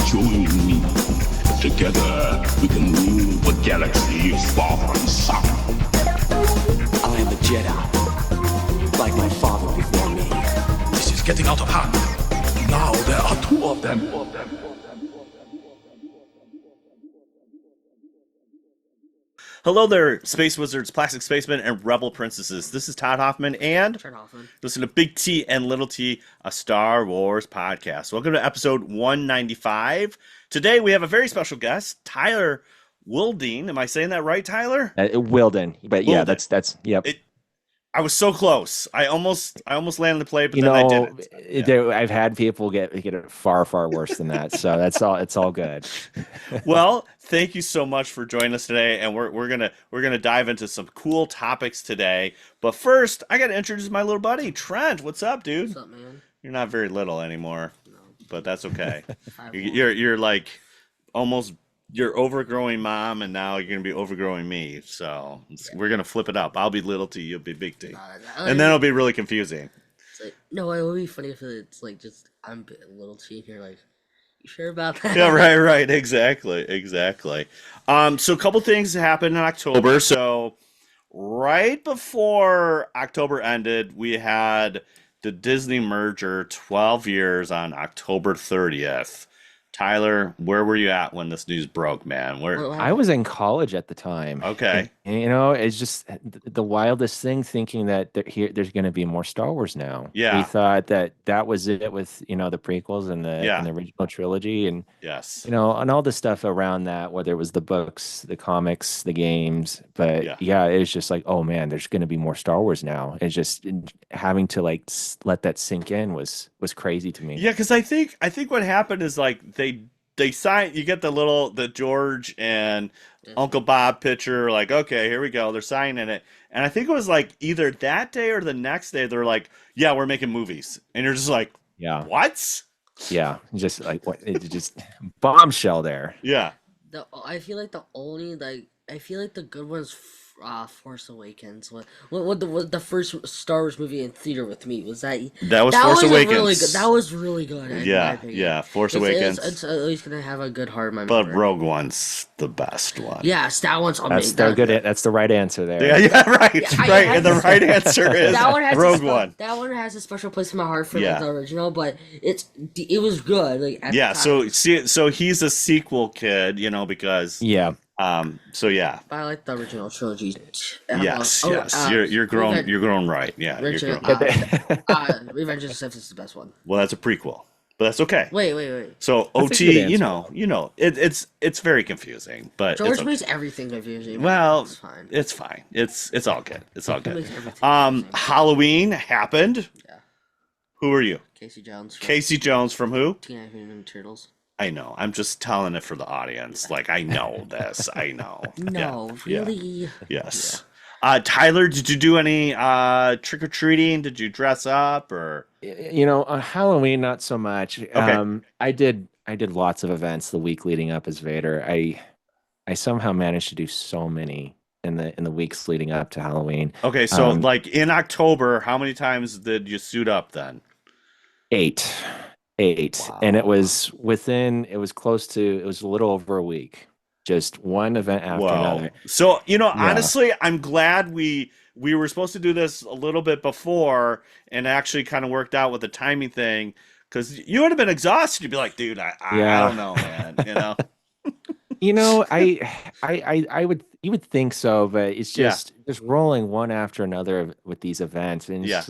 Join me. Together, we can rule the galaxy far from sun. I am a Jedi, like my father before me. This is getting out of hand. Now there are two of them. Hello there, Space Wizards, Plastic Spacemen, and Rebel Princesses. This is Todd Hoffman, and listen to Big T and Little T, a Star Wars podcast. Welcome to episode 195. Today we have a very special guest, Tyler Willden. Am I saying that right, Tyler? Willden, but yeah, Willden. that's yep. I was so close. I almost landed the play, but then I didn't. Yeah. I've had people get it far worse than that, so that's all. It's all good. Well, thank you so much for joining us today, and we're gonna dive into some cool topics today. But first, I gotta introduce my little buddy Trent. What's up, dude? What's up, man? You're not very little anymore, No. but that's okay. you're like almost. You're overgrowing mom, and now you're gonna be overgrowing me. So we're gonna flip it up. I'll be little T, you'll be big T, and then it'll be really confusing. It's like, no, it would be funny if it's like just I'm a little T here. Like, you sure about that? Yeah, right, exactly. So a couple things happened in October. So right before October ended, we had the Disney merger, 12 years on October 30th. Tyler, where were you at when this news broke, man? I was in college at the time. Okay. And, it's just the wildest thing thinking that there's going to be more Star Wars now. Yeah. We thought that was it with, the prequels and the original trilogy and, yes, and all the stuff around that, whether it was the books, the comics, the games. But it was just like, oh man, there's going to be more Star Wars now. It's just having to let that sink in was crazy to me. Yeah, because I think what happened is like they sign. You get the George and Uncle Bob picture. Like, okay, here we go. They're signing it, and I think it was like either that day or the next day. They're like, yeah, we're making movies, and you're just like, what? Yeah, just like what? It just bombshell there. Yeah. I feel like the good ones. Force Awakens. What the first Star Wars movie in theater with me was that was Force Awakens. Really good. That was really good. Yeah. Force Awakens. It's at least gonna have a good heart in my But memory. Rogue One's the best one. Yes, that one's amazing. That's the right answer there. Yeah, right. And the right answer is Rogue One. That one has a special place in my heart for the original, but it was good. Like at the time. So he's a sequel kid, because so yeah. I like the original trilogy. Yes. You're grown right. Yeah. Revenge of the Sith is the best one. Well, that's a prequel, but that's okay. Wait. So OT, it's very confusing, but George makes everything confusing. Well, it's fine. It's fine. It's all good. It's all good. Halloween happened. Yeah. Who are you? Casey Jones. Casey Jones from who? Teenage Mutant Ninja Turtles. I know. I'm just telling it for the audience. Like, I know this. I know. No, really? Yeah. Yes. Yeah. Tyler, did you do any trick-or-treating? Did you dress up or? On Halloween, not so much. Okay. I did lots of events the week leading up as Vader. I somehow managed to do so many in the weeks leading up to Halloween. Okay, so like in October, how many times did you suit up then? 8. Wow. And it was close to, it was a little over a week, just one event after another. So, honestly, I'm glad we were supposed to do this a little bit before and actually kind of worked out with the timing thing, because you would have been exhausted. You'd be like, dude, I don't know, man, you would think so, but it's just rolling one after another with these events, and I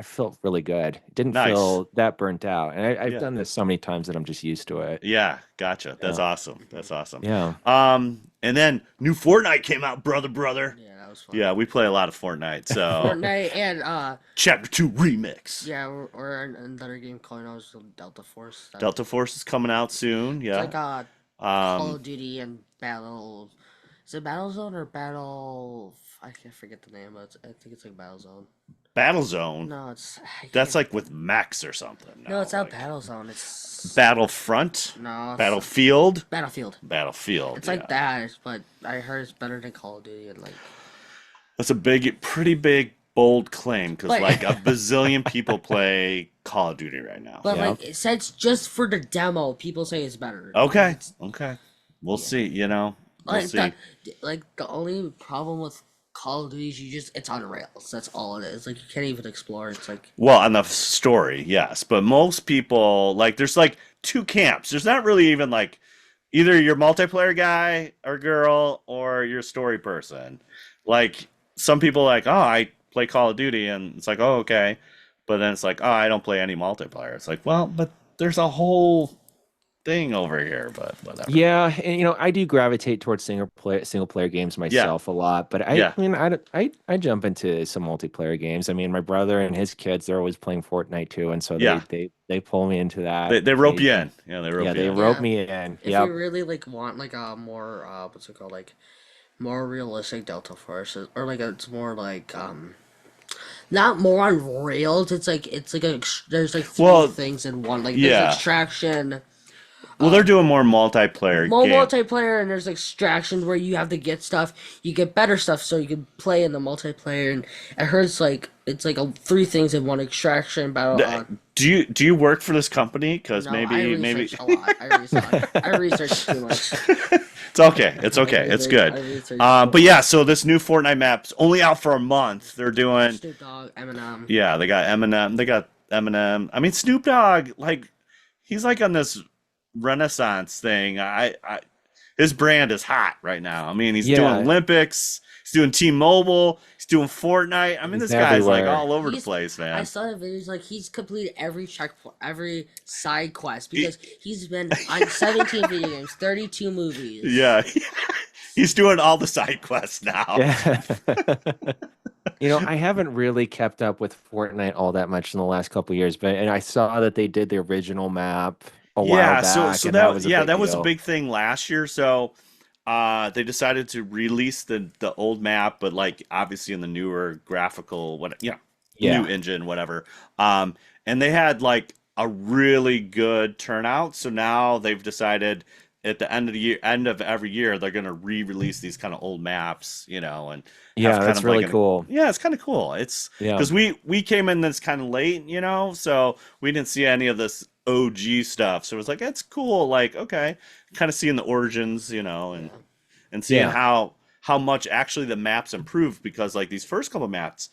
felt really good. It didn't feel that burnt out, and I've done this so many times that I'm just used to it. Yeah, gotcha. That's awesome. Yeah. And then new Fortnite came out, brother. Yeah, that was fun. Yeah, we play a lot of Fortnite. So Fortnite and Chapter 2 remix. Yeah, or another game calling out Delta Force. Delta Force is coming out soon. Yeah. It's like Call of Duty and Battle. Is it Battlezone or Battle? I can't forget the name, but I think it's like Battlezone. Battlezone? No, that's like with mechs or something. No, it's not Battlezone. It's Battlefront. No. Battlefield. Battlefield. It's like that, but I heard it's better than Call of Duty and like. That's a pretty big bold claim because But like a bazillion people play Call of Duty right now. but Yeah. like it says just for the demo, people say it's better. Like, Okay, it's, okay, we'll see. You know, we'll like see. the only problem with Call of Duty is it's on rails. That's all it is. Like you can't even explore. It's like Well, on the story, yes, but most people like there's like two camps. There's not really even like either you're multiplayer guy or girl or you're a story person. Like some people like, oh, I play Call of Duty, and it's like, oh, okay, but then it's like, oh, I don't play any multiplayer. It's like, well, but there's a whole thing over here, but whatever. Yeah, and I do gravitate towards single player games Yeah, myself a lot, but I yeah, I mean I jump into some multiplayer games. I mean, my brother and his kids, they're always playing Fortnite too, and so yeah. they pull me into that They rope you occasionally. in. Yeah, they rope Yeah, you they in. rope yeah. me in. If we Yep. really like want like a more what's it called, like more realistic Delta Force, or like it's more like not more on rails. It's like there's like three Well, things in one. Like there's yeah. extraction, Well, they're doing more multiplayer more game. multiplayer, and there's extraction where you have to get stuff. You get better stuff so you can play in the multiplayer. And I heard it's like three things in one: extraction, battle. Do you work for this company? Because No, I maybe researched a lot. I researched too much. it's okay. It's okay. It's good. I researched But yeah, so this new Fortnite map's only out for a month. They're doing Snoop Dogg, Eminem. yeah. They got Eminem. They got Eminem. I mean Snoop Dogg. Like he's like on this renaissance thing. His brand is hot right now. I mean he's doing Yeah, Olympics. He's doing T-Mobile. He's doing Fortnite. I mean he's this guy's like everywhere. all over the He's place, I man. saw the videos like he's completed every side quest because he's been on 17 video games, 32 movies. Yeah. He's doing all the side quests now. Yeah. I haven't really kept up with Fortnite all that much in the last couple of years, but and I saw that they did the original map a while Yeah, so back, so and that that was a yeah, big that was a deal. big thing last year. So they decided to release the old map, but like obviously in the newer graphical new Yeah. engine, whatever. And they had like a really good turnout. So now they've decided at the end of the year, end of every year, they're gonna re-release these kind of old maps, and have Yeah, kind that's of like really cool. yeah, it's kind of cool. It's Yeah. because we came in this kind of late, so we didn't see any of this OG stuff. So it was like it's cool, like okay, kind of seeing the origins, and seeing Yeah. how much actually the maps improved because like these first couple maps,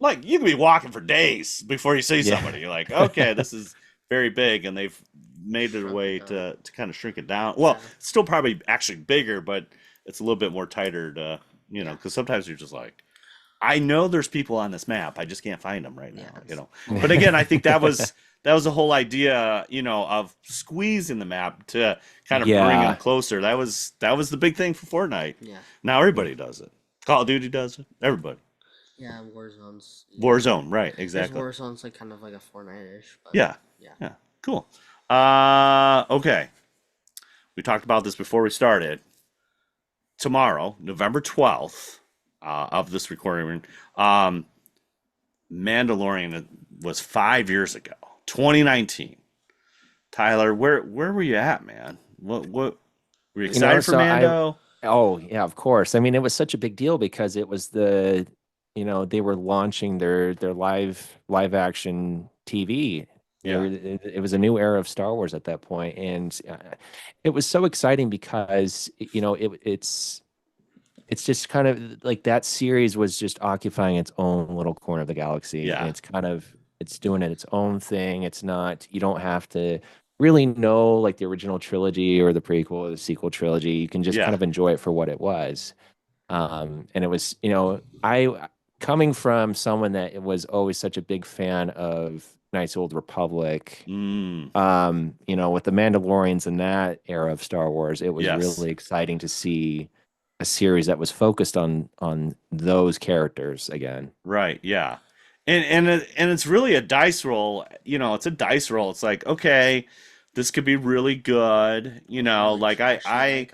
like you can be walking for days before you see Yeah. somebody. You're like, okay, this is very big, and they've made it a Shrunk way it down. to kind of shrink it down. Well, Yeah. it's still probably actually bigger, but it's a little bit more tighter to, Yeah. because sometimes you're just like, I know there's people on this map, I just can't find them right now, Yes. But again, I think that was the whole idea, of squeezing the map to kind of bring them Yeah. closer. That was the big thing for Fortnite. Yeah. Now everybody does it. Call of Duty does it. Everybody. Yeah, Warzone's. Yeah. Warzone, right? Because Exactly. Warzone's like kind of like a Fortnite-ish. But Yeah. yeah. Yeah. Cool. Okay. We talked about this before we started. Tomorrow, November 12th, of this recording, Mandalorian was 5 years ago, 2019. Tyler, where were you at, man? What were you excited for so Mando? Oh, yeah, of course. I mean, it was such a big deal because it was they were launching their live action TV. Yeah. It was a new era of Star Wars at that point, and it was so exciting because it's just kind of like that series was just occupying its own little corner of the galaxy, Yeah. and it's doing its own thing. It's not, you don't have to really know like the original trilogy or the prequel or the sequel trilogy. You can just Yeah. kind of enjoy it for what it was. And it was, I coming from someone that was always such a big fan of Knights of the Old Republic, Mm, with the Mandalorians and that era of Star Wars, it was yes. really exciting to see a series that was focused on those characters again. Right. Yeah. And it's really a dice roll. It's a dice roll. It's like, okay, this could be really good. Like Especially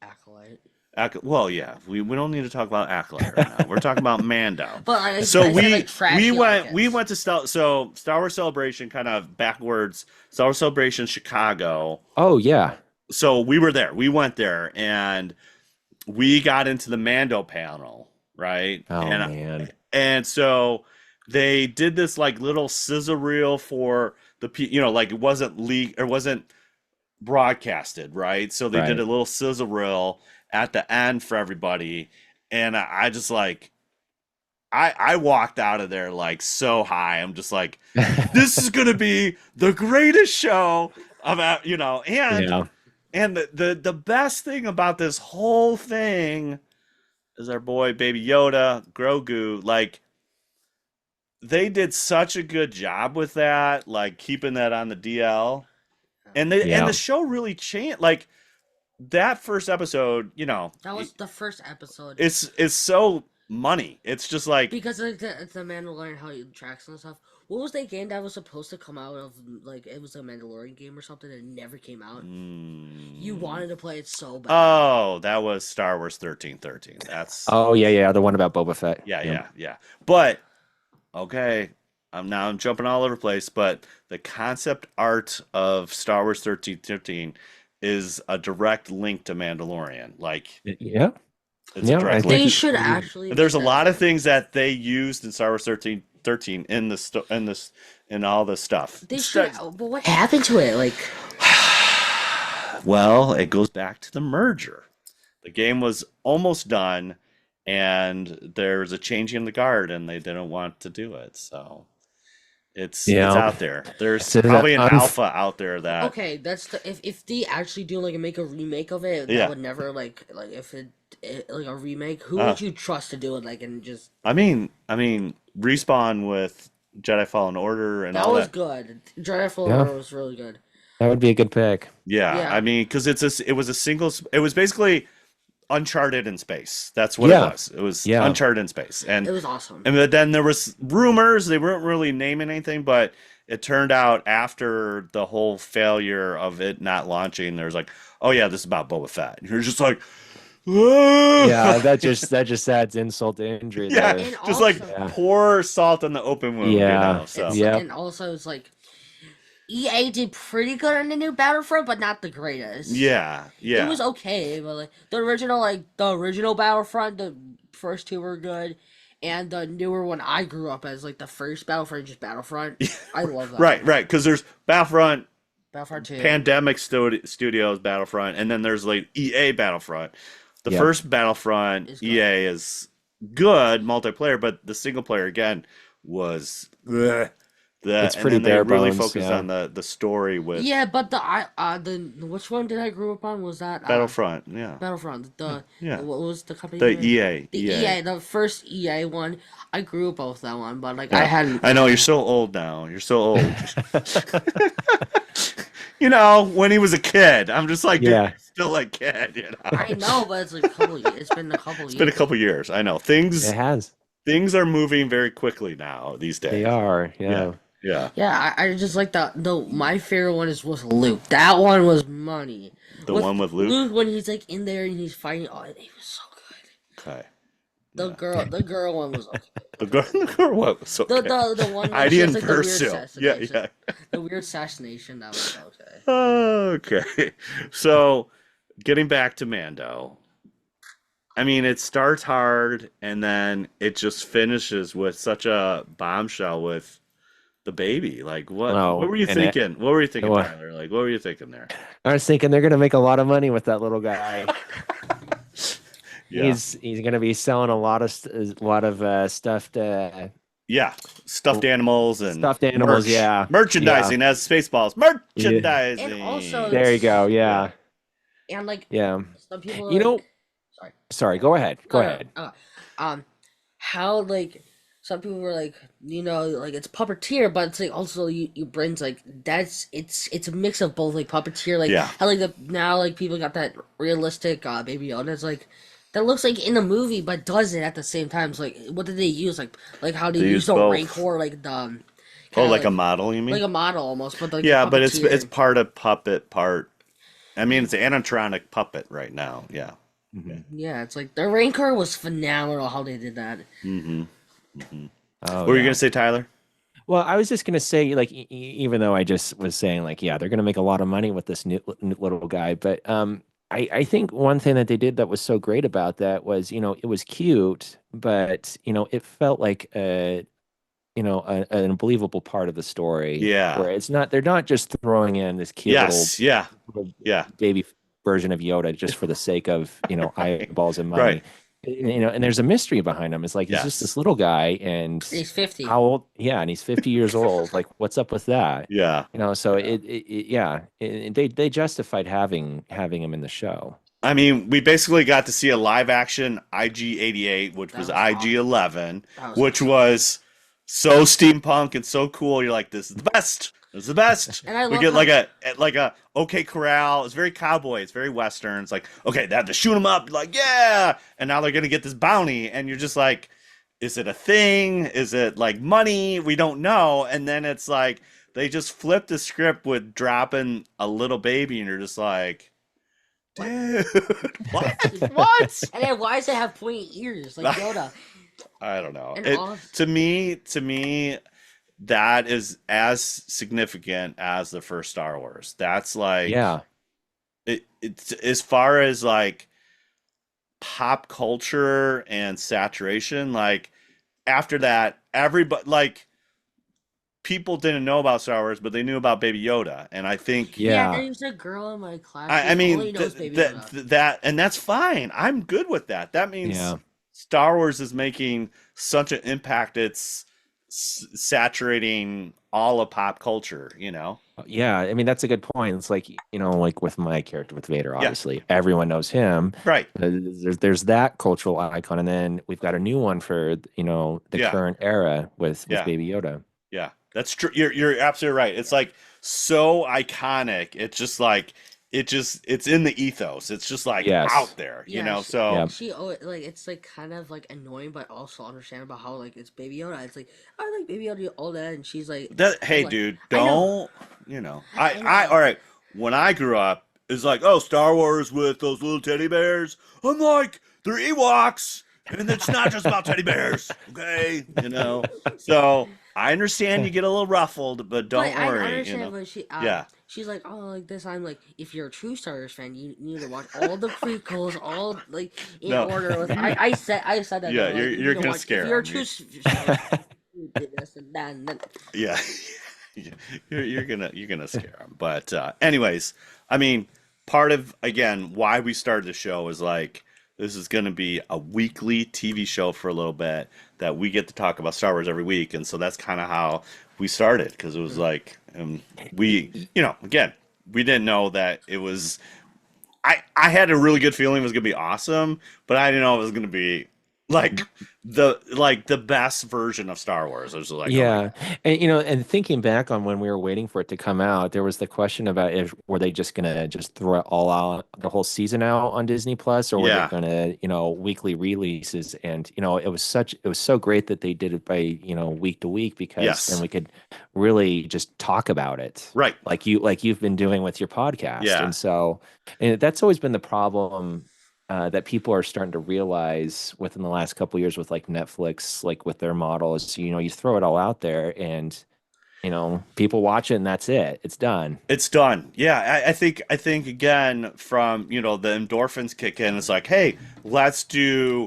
Acolyte. well, yeah, we don't need to talk about Acolyte right now. We're talking about Mando. But I So said, we like, trashy we Icons. went to Star Wars Celebration, kind of backwards. Star Wars Celebration Chicago. Oh yeah. So we were there. We went there and we got into the Mando panel, right? Oh man. And so they did this like little scissor reel for like it wasn't leaked or wasn't broadcasted, right? So they did Right. a little sizzle reel at the end for everybody, and I just like I walked out of there like so high. I'm just like, this is gonna be the greatest show about Yeah. and the best thing about this whole thing is our boy Baby Yoda, Grogu, like they did such a good job with that, like keeping that on the DL. And Yeah. the show really changed. Like that first episode, That was the first episode. it's so money. It's just like Because like the Mandalorian, how he tracks and stuff. What was that game that was supposed to come out of? Like it was a Mandalorian game or something that never came out. You wanted to play it so bad. oh, that was Star Wars 1313. That's Oh yeah. The one about Boba Fett. yeah. But okay, I'm jumping all over the place, but the concept art of Star Wars 1313 is a direct link to Mandalorian. Like Yeah. it's a Yeah, I direct think link. They should actually. There's a do lot that. of things that they used in Star Wars 1313 in all the stuff. They should. But what happened to it? Like, Well, it goes back to the merger. The game was almost done, and there was a changing of the guard, and they didn't want to do it. So it's Yeah. out there. There's So that probably an alpha out there that okay, that's the if they actually do like make a remake of it, that Yeah. would never like if like a remake. Who would you trust to do it? Like and just I mean Respawn with Jedi Fallen Order and that all was that. good. Jedi Fallen Yeah. Order was really good. That would be a good pick. Yeah, Yeah. I mean, because it was basically Uncharted in space. That's what Yeah. it was. It was Yeah. Uncharted in space, It was awesome. and but then there was rumors. They weren't really naming anything, but it turned out after the whole failure of it not launching, there's like, oh yeah, this is about Boba Fett. And you're just like, Yeah, that just adds insult to injury yeah, there. And just like also- pour salt in the open wound. Yeah. So It's, Yeah. and also it's like EA did pretty good on the new Battlefront, but not the greatest. yeah. It was okay, but like the original Battlefront, the first two were good, and the newer one I grew up as, like the first Battlefront, just Battlefront. I love that. right, because there's Battlefront, Battlefront 2. Pandemic Studios Battlefront, and then there's like EA Battlefront. The Yep. first Battlefront Is good. EA is good multiplayer, but the single player again was bleh. It's And pretty then they bare really bones, focused yeah. on the story with Yeah, but the which one did I grow up on? Was that Battlefront. Yeah, Battlefront? Yeah. What was the company? the name? EA. The EA, the first EA one. I grew up with that one, but like Yeah. I hadn't. I know you're so old now. You're so old. You know, when he was a kid, I'm just like, dude, Yeah. you're still a kid. You know, I know, but it's like a couple. It's been a couple years. it's been a couple years. I know It things has. are moving very quickly now these days. They are. Yeah. Yeah. Yeah, I just like my favorite one was Luke. That one was money. The one with Luke? Luke when he's like in there and he's fighting. Oh, he was so good. Okay. The girl one was okay. The girl what was okay. The one where Heidi she has, and like, the weird Persil. Yeah, assassination. yeah. The weird assassination, that was okay. Okay. So, getting back to Mando. I mean, it starts hard and then it just finishes with such a bombshell with the baby. Like, what? Oh, what were you and it- thinking? What were you thinking, Well- Tyler? Like, what were you thinking there? I was thinking they're gonna make a lot of money with that little guy. Yeah. He's gonna be selling a lot of stuffed Yeah, stuffed animals and Stuffed animals, merch. yeah. Merchandising as Spaceballs. Merchandising. And also- There you go. Yeah. And like Yeah. some people, are You know. like- sorry. Sorry. Go ahead. Go ahead. How like some people were like, like it's puppeteer, but it's like also you brings like it's a mix of both, like puppeteer, like Yeah. how like now like people got that realistic Baby Yoda. It's like that looks like in a movie, but does it at the same time. It's like what did they use? Like how do you They use use the both. Rancor, like the Oh, kinda like a model, you mean? like a model almost, but like Yeah, the but it's puppeteer. part of puppet, part. I mean, it's an animatronic puppet right now. Yeah. Yeah, it's like the Rancor was phenomenal how they did that. Mm-hmm. Oh, What were you yeah. gonna say, Tyler? Well, I was just gonna say, like, even though I just was saying, like, yeah, they're gonna make a lot of money with this new little guy, but I think one thing that they did that was so great about that was, it was cute, but it felt like an unbelievable part of the story Yeah. where they're not just throwing in this cute Yes. Yeah. little Yeah. baby version of Yoda just for the sake of, eyeballs and Right. money. And there's a mystery behind him. It's like he's just Yes. this little guy, and He's 50. how old? Yeah, and he's 50 years old. Like, what's up with that? Yeah. So Yeah. they justified having him in the show. I mean, we basically got to see a live action IG-88, which That was was awesome. IG-11, That was which awesome. was so steampunk and so cool. You're like, this is the best. This is the best. And I We love get how like a OK Corral. It's very cowboy. It's very western. It's like, okay, they have to shoot them up. Like, yeah. And now they're gonna get this bounty, and you're just like, is it a thing? Is it like money? We don't know. And then it's like they just flip the script with dropping a little baby, and you're just like, dude, what? What? and then why does it have pointy ears like Yoda? I don't know. And It all to me, that is as significant as the first Star Wars. That's like Yeah. it's as far as like pop culture and saturation. Like after that, everybody like people didn't know about Star Wars, but they knew about Baby Yoda, and I think yeah, Yeah. there's a girl in my class I who mean only knows Baby that Yoda. that and that's fine. I'm good with that. That means Yeah. Star Wars is making such an impact. It's saturating all of pop culture. Yeah, I mean that's a good point. It's like, like with my character with Vader, Yeah. obviously everyone knows him. Right. There's that cultural icon, and then we've got a new one for the Yeah. current era with Yeah. Baby Yoda. Yeah. That's true. You're absolutely right. It's like so iconic. It's just like it's in the ethos. It's just like Yes. out there. Yeah, So Yeah. she always like it's like kind of like annoying, but also understandable how like it's Baby Yoda. It's like I like Baby Yoda all that, and she's like, that hey like, dude, I know. don't I I know. all right. When I grew up, it's like, oh, Star Wars with those little teddy bears. I'm like, they're Ewoks. And it's not just about teddy bears, okay? So I understand you get a little ruffled, but don't But I worry, understand when Yeah. she's like, oh, like this. I'm like, if you're a true Star Wars fan, you need to watch all the prequels, all like in No. order. I said that. Yeah, though, like, you're you gonna watch, scare if you're a 'em. true Star Wars fan, you did this and that, and then Yeah. You're gonna scare them. But anyways, I mean, part of again why we started the show is like this is gonna be a weekly TV show for a little bit that we get to talk about Star Wars every week, and so that's kind of how we started because it was like we again we didn't know that it was. I had a really good feeling it was gonna be awesome, but I didn't know it was gonna be like the best version of Star Wars. I was like, oh my Yeah. And and thinking back on when we were waiting for it to come out, there was the question about if were they just gonna just throw it all out the whole season out on Disney Plus, or were they yeah, gonna, weekly releases? And it was so great that they did it by, week to week, because then yes, we could really just talk about it right, like you've been doing with your podcast. yeah. And that's always been the problem, that people are starting to realize within the last couple of years with like Netflix, like with their models. You throw it all out there, and people watch it, and that's it. It's done. It's done. Yeah, I think again from the endorphins kick in. It's like, hey, let's do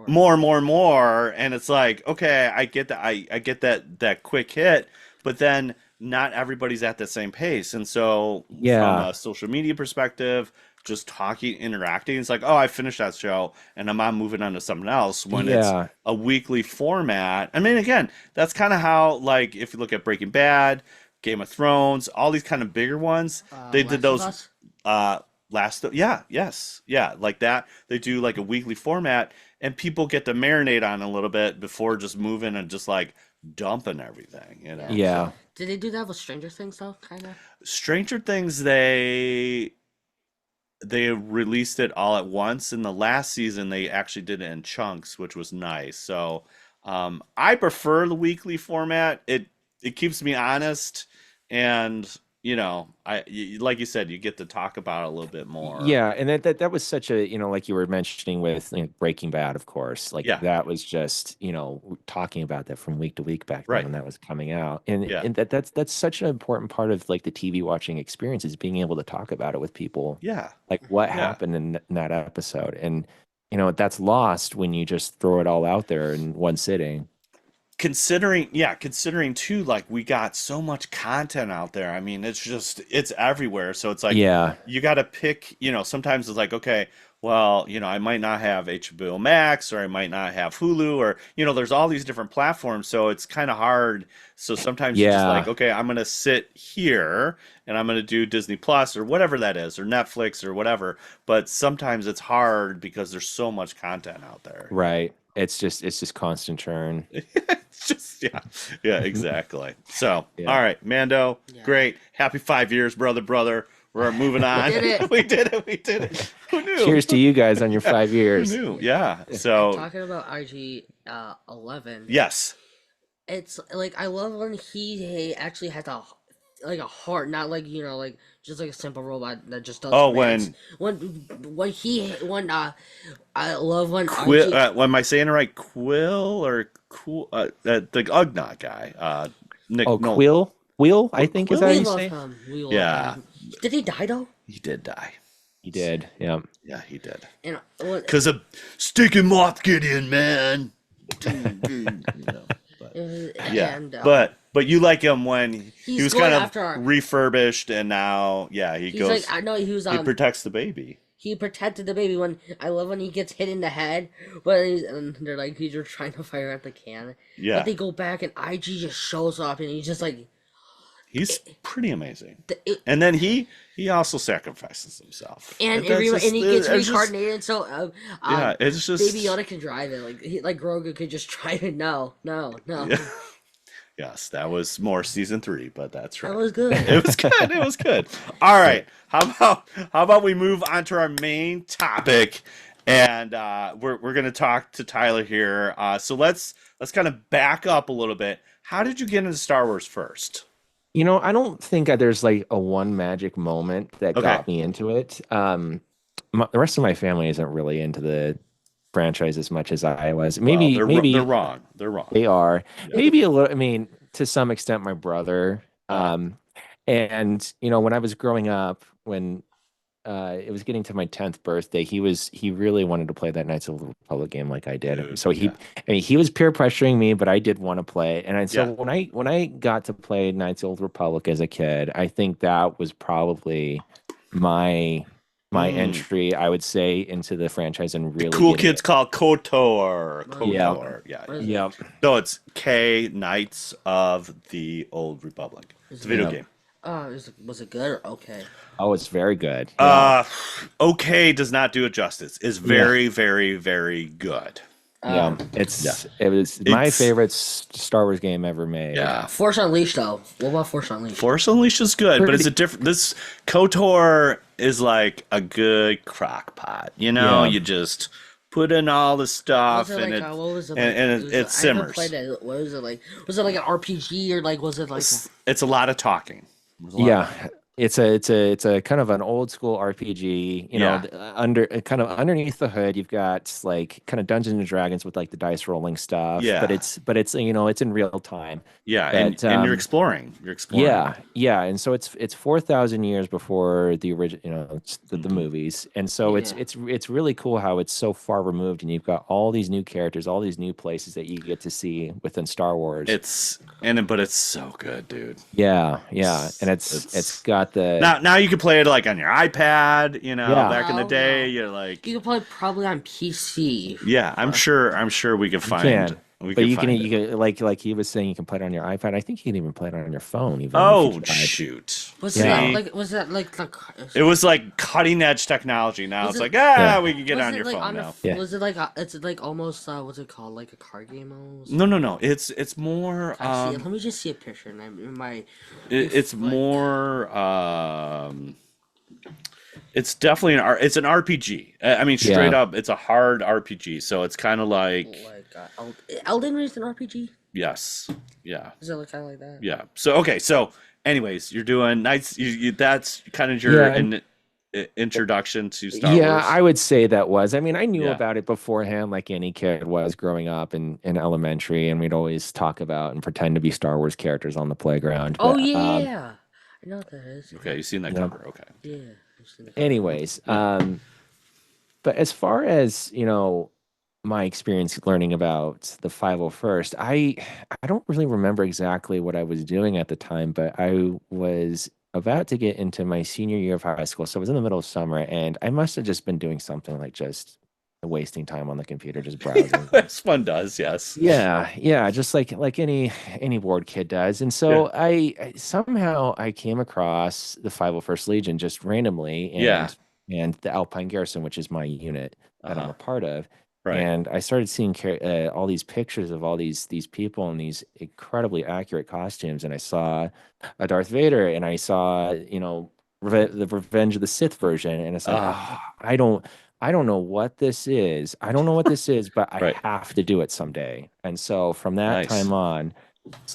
more. more, and it's like, okay, I get that. I get that quick hit, but then not everybody's at the same pace, and so from Yeah, a social media perspective, just talking, interacting, it's like, oh, I finished that show, and I'm on moving on to something else. When it's yeah, a weekly format, I mean, again, that's kind of how like if you look at Breaking Bad, Game of Thrones, all these kind of bigger ones, they did Last of those Us. yeah, like that. They do like a weekly format, and people get to marinate on a little bit before just moving and just like dumping everything. Yeah. yeah, Did they do that with Stranger Things though? Kind of. Stranger Things, they released it all at once. In the last season, they actually did it in chunks, which was nice. So I prefer the weekly format. It keeps me honest, and like you said, you get to talk about it a little bit more. Yeah, and that was such a, like you were mentioning with, Breaking Bad, of course. Like Yeah, that was just, talking about that from week to week back then right. when that was coming out. And Yeah, and that's such an important part of like the TV watching experience is being able to talk about it with people. yeah, Like what yeah. happened in that episode. And that's lost when you just throw it all out there in one sitting. Considering too, like we got so much content out there. I mean, it's everywhere. So it's like Yeah. you got to pick, sometimes it's like, okay, well, I might not have HBO Max or I might not have Hulu or, there's all these different platforms. So it's kind of hard. So sometimes you're just like, Yeah. okay, I'm going to sit here and I'm going to do Disney Plus or whatever that is or Netflix or whatever. But sometimes it's hard because there's so much content out there. Right. It's just constant churn. It's just yeah, exactly. So Yeah. all right, Mando, Yeah. great, happy 5 years, brother. We're moving on. did it. We did it. Who knew? Cheers to you guys on your 5 Who years. knew? Yeah. So Talking about IG 11. yes, It's like I love when he actually has a heart, not like like just like a simple robot that just does. Oh, commands. when I love when Quill. RG, Am I saying it right? Quill or Cool? The Ugnaught guy. Nick. Oh, no, Quill, I think is Quill? how we you love say. him. We love Yeah. him. Did he die though? he did die. He did. Yeah. Yeah, he did. And what? Because of stinking Moth Gideon, man. Yeah, And, but you like him when he he's was going kind of after our- refurbished, and now he he's goes. like I know he was He protects the baby. he protected the baby when I love when he gets hit in the head, but and they're like he's just trying to fire at the cannon. Yeah, But they go back and IG just shows up and he's just like he's pretty amazing. it, And then he also sacrifices himself. and That's everyone just- and he gets it's just- reincarnated. So Yeah, it's just Baby Yoda can drive it like Grogu could just drive it. No. Yeah. Yes, that was more season 3, but that's right. That was good. It was good. It was good. All right. How about we move on to our main topic, and we're gonna talk to Tyler here. So let's kind of back up a little bit. How did you get into Star Wars first? I don't think there's like a one magic moment that Okay. got me into it. The rest of my family isn't really into the franchise as much as I was. Maybe Well, maybe they're wrong. They're wrong. they are. Yeah. Maybe a little. I mean, to some extent, my brother. And when I was growing up, when it was getting to my 10th birthday, he really wanted to play that Knights of the Republic game like I did. Dude, So yeah. I mean, he was peer pressuring me, but I did want to play. And so Yeah. when I got to play Knights of the Republic as a kid, I think that was probably my entry, I would say, into the franchise and really Cool getting kids it. called KOTOR. Yeah. KOTOR. Yeah. What is it? Yep. So it's K Knights of the Old Republic. It's a video Yeah. game. Was it good or okay? Oh, it's very good. Yeah. Okay does not do it justice. It's very, very, very good. Yeah, it was my It's- favorite Star Wars game ever made. Yeah. Force Unleashed though. What about Force Unleashed? Force Unleashed is good, but it's a different. This KOTOR is like a good crock pot. Yeah. You just put in all the stuff Was it and like, it what was it and like? it I haven't simmers. played it. What was it like? Was it like an RPG or like was it like? It's a lot of talking. There's a lot Yeah, of- it's a kind of an old school RPG. Yeah. Kind of underneath the hood, you've got like kind of Dungeons and Dragons with like the dice rolling stuff. Yeah. But it's it's in real time. yeah, But, and you're exploring. You're exploring. Yeah, and so it's 4,000 years before the original, the movies, and so Yeah. it's really cool how it's so far removed, and you've got all these new characters, all these new places that you get to see within Star Wars. But it's so good, dude. Yeah, and it's got the Now you can play it like on your iPad. Yeah. Back in the Oh, day, wow. you're like, You could play probably on PC. yeah. I'm sure we can find. can. We But can you can, find you it. can like he was saying, you can play it on your iPad. I think you can even play it on your phone. Even if Oh you tried. shoot! Was Yeah. that like? Was that like the? It was like cutting edge technology. Now Was it's it- like Yeah. we can get was on it, your like, phone a- now. Yeah. Was it like it's like almost what's it called, like a card game almost? No. It's more. I see it. Let me just see a picture and in my. It's like- more. It's definitely it's an RPG. I mean, straight Yeah. up, it's a hard RPG. So it's kind of like Elden Ring is an RPG. yes, yeah. Is it like kind of like that? Yeah. So okay. So anyways, you're doing nice. That's kind of your introduction to Star Wars. I would say that was. I mean, I knew Yeah. about it beforehand, like any kid was growing up in elementary, and we'd always talk about and pretend to be Star Wars characters on the playground. Oh But yeah, I know what that is. Okay, you've seen that Yeah. cover. Okay. Yeah. I've seen the cover. anyways, but as far as, my experience learning about the 501st, I don't really remember exactly what I was doing at the time, but I was about to get into my senior year of high school. So it was in the middle of summer, and I must have just been doing something like just wasting time on the computer, just browsing. As fun does, yes. Yeah, just like any bored kid does. And so I somehow I came across the 501st Legion just randomly, and the Alpine Garrison, which is my unit that I'm a part of. Right. And I started seeing all these pictures of all these people in these incredibly accurate costumes, and I saw a Darth Vader, and I saw the Revenge of the Sith version, and it's like, I don't know what this is. I don't know what this is, but I have to do it someday. And so from that time on,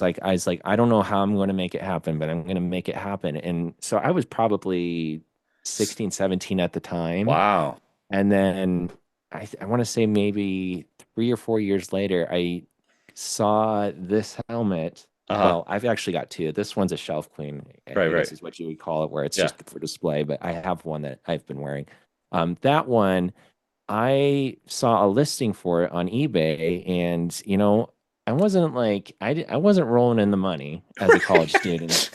I was like, I don't know how I'm going to make it happen, but I'm going to make it happen. And so I was probably 16, 17 at the time. Wow. And then I want to say maybe 3 or 4 years later, I saw this helmet. Well, I've actually got two. This one's a shelf queen. I guess is what you would call it, where it's just for display. But I have one that I've been wearing. That one, I saw a listing for it on eBay, and I wasn't rolling in the money as a college student.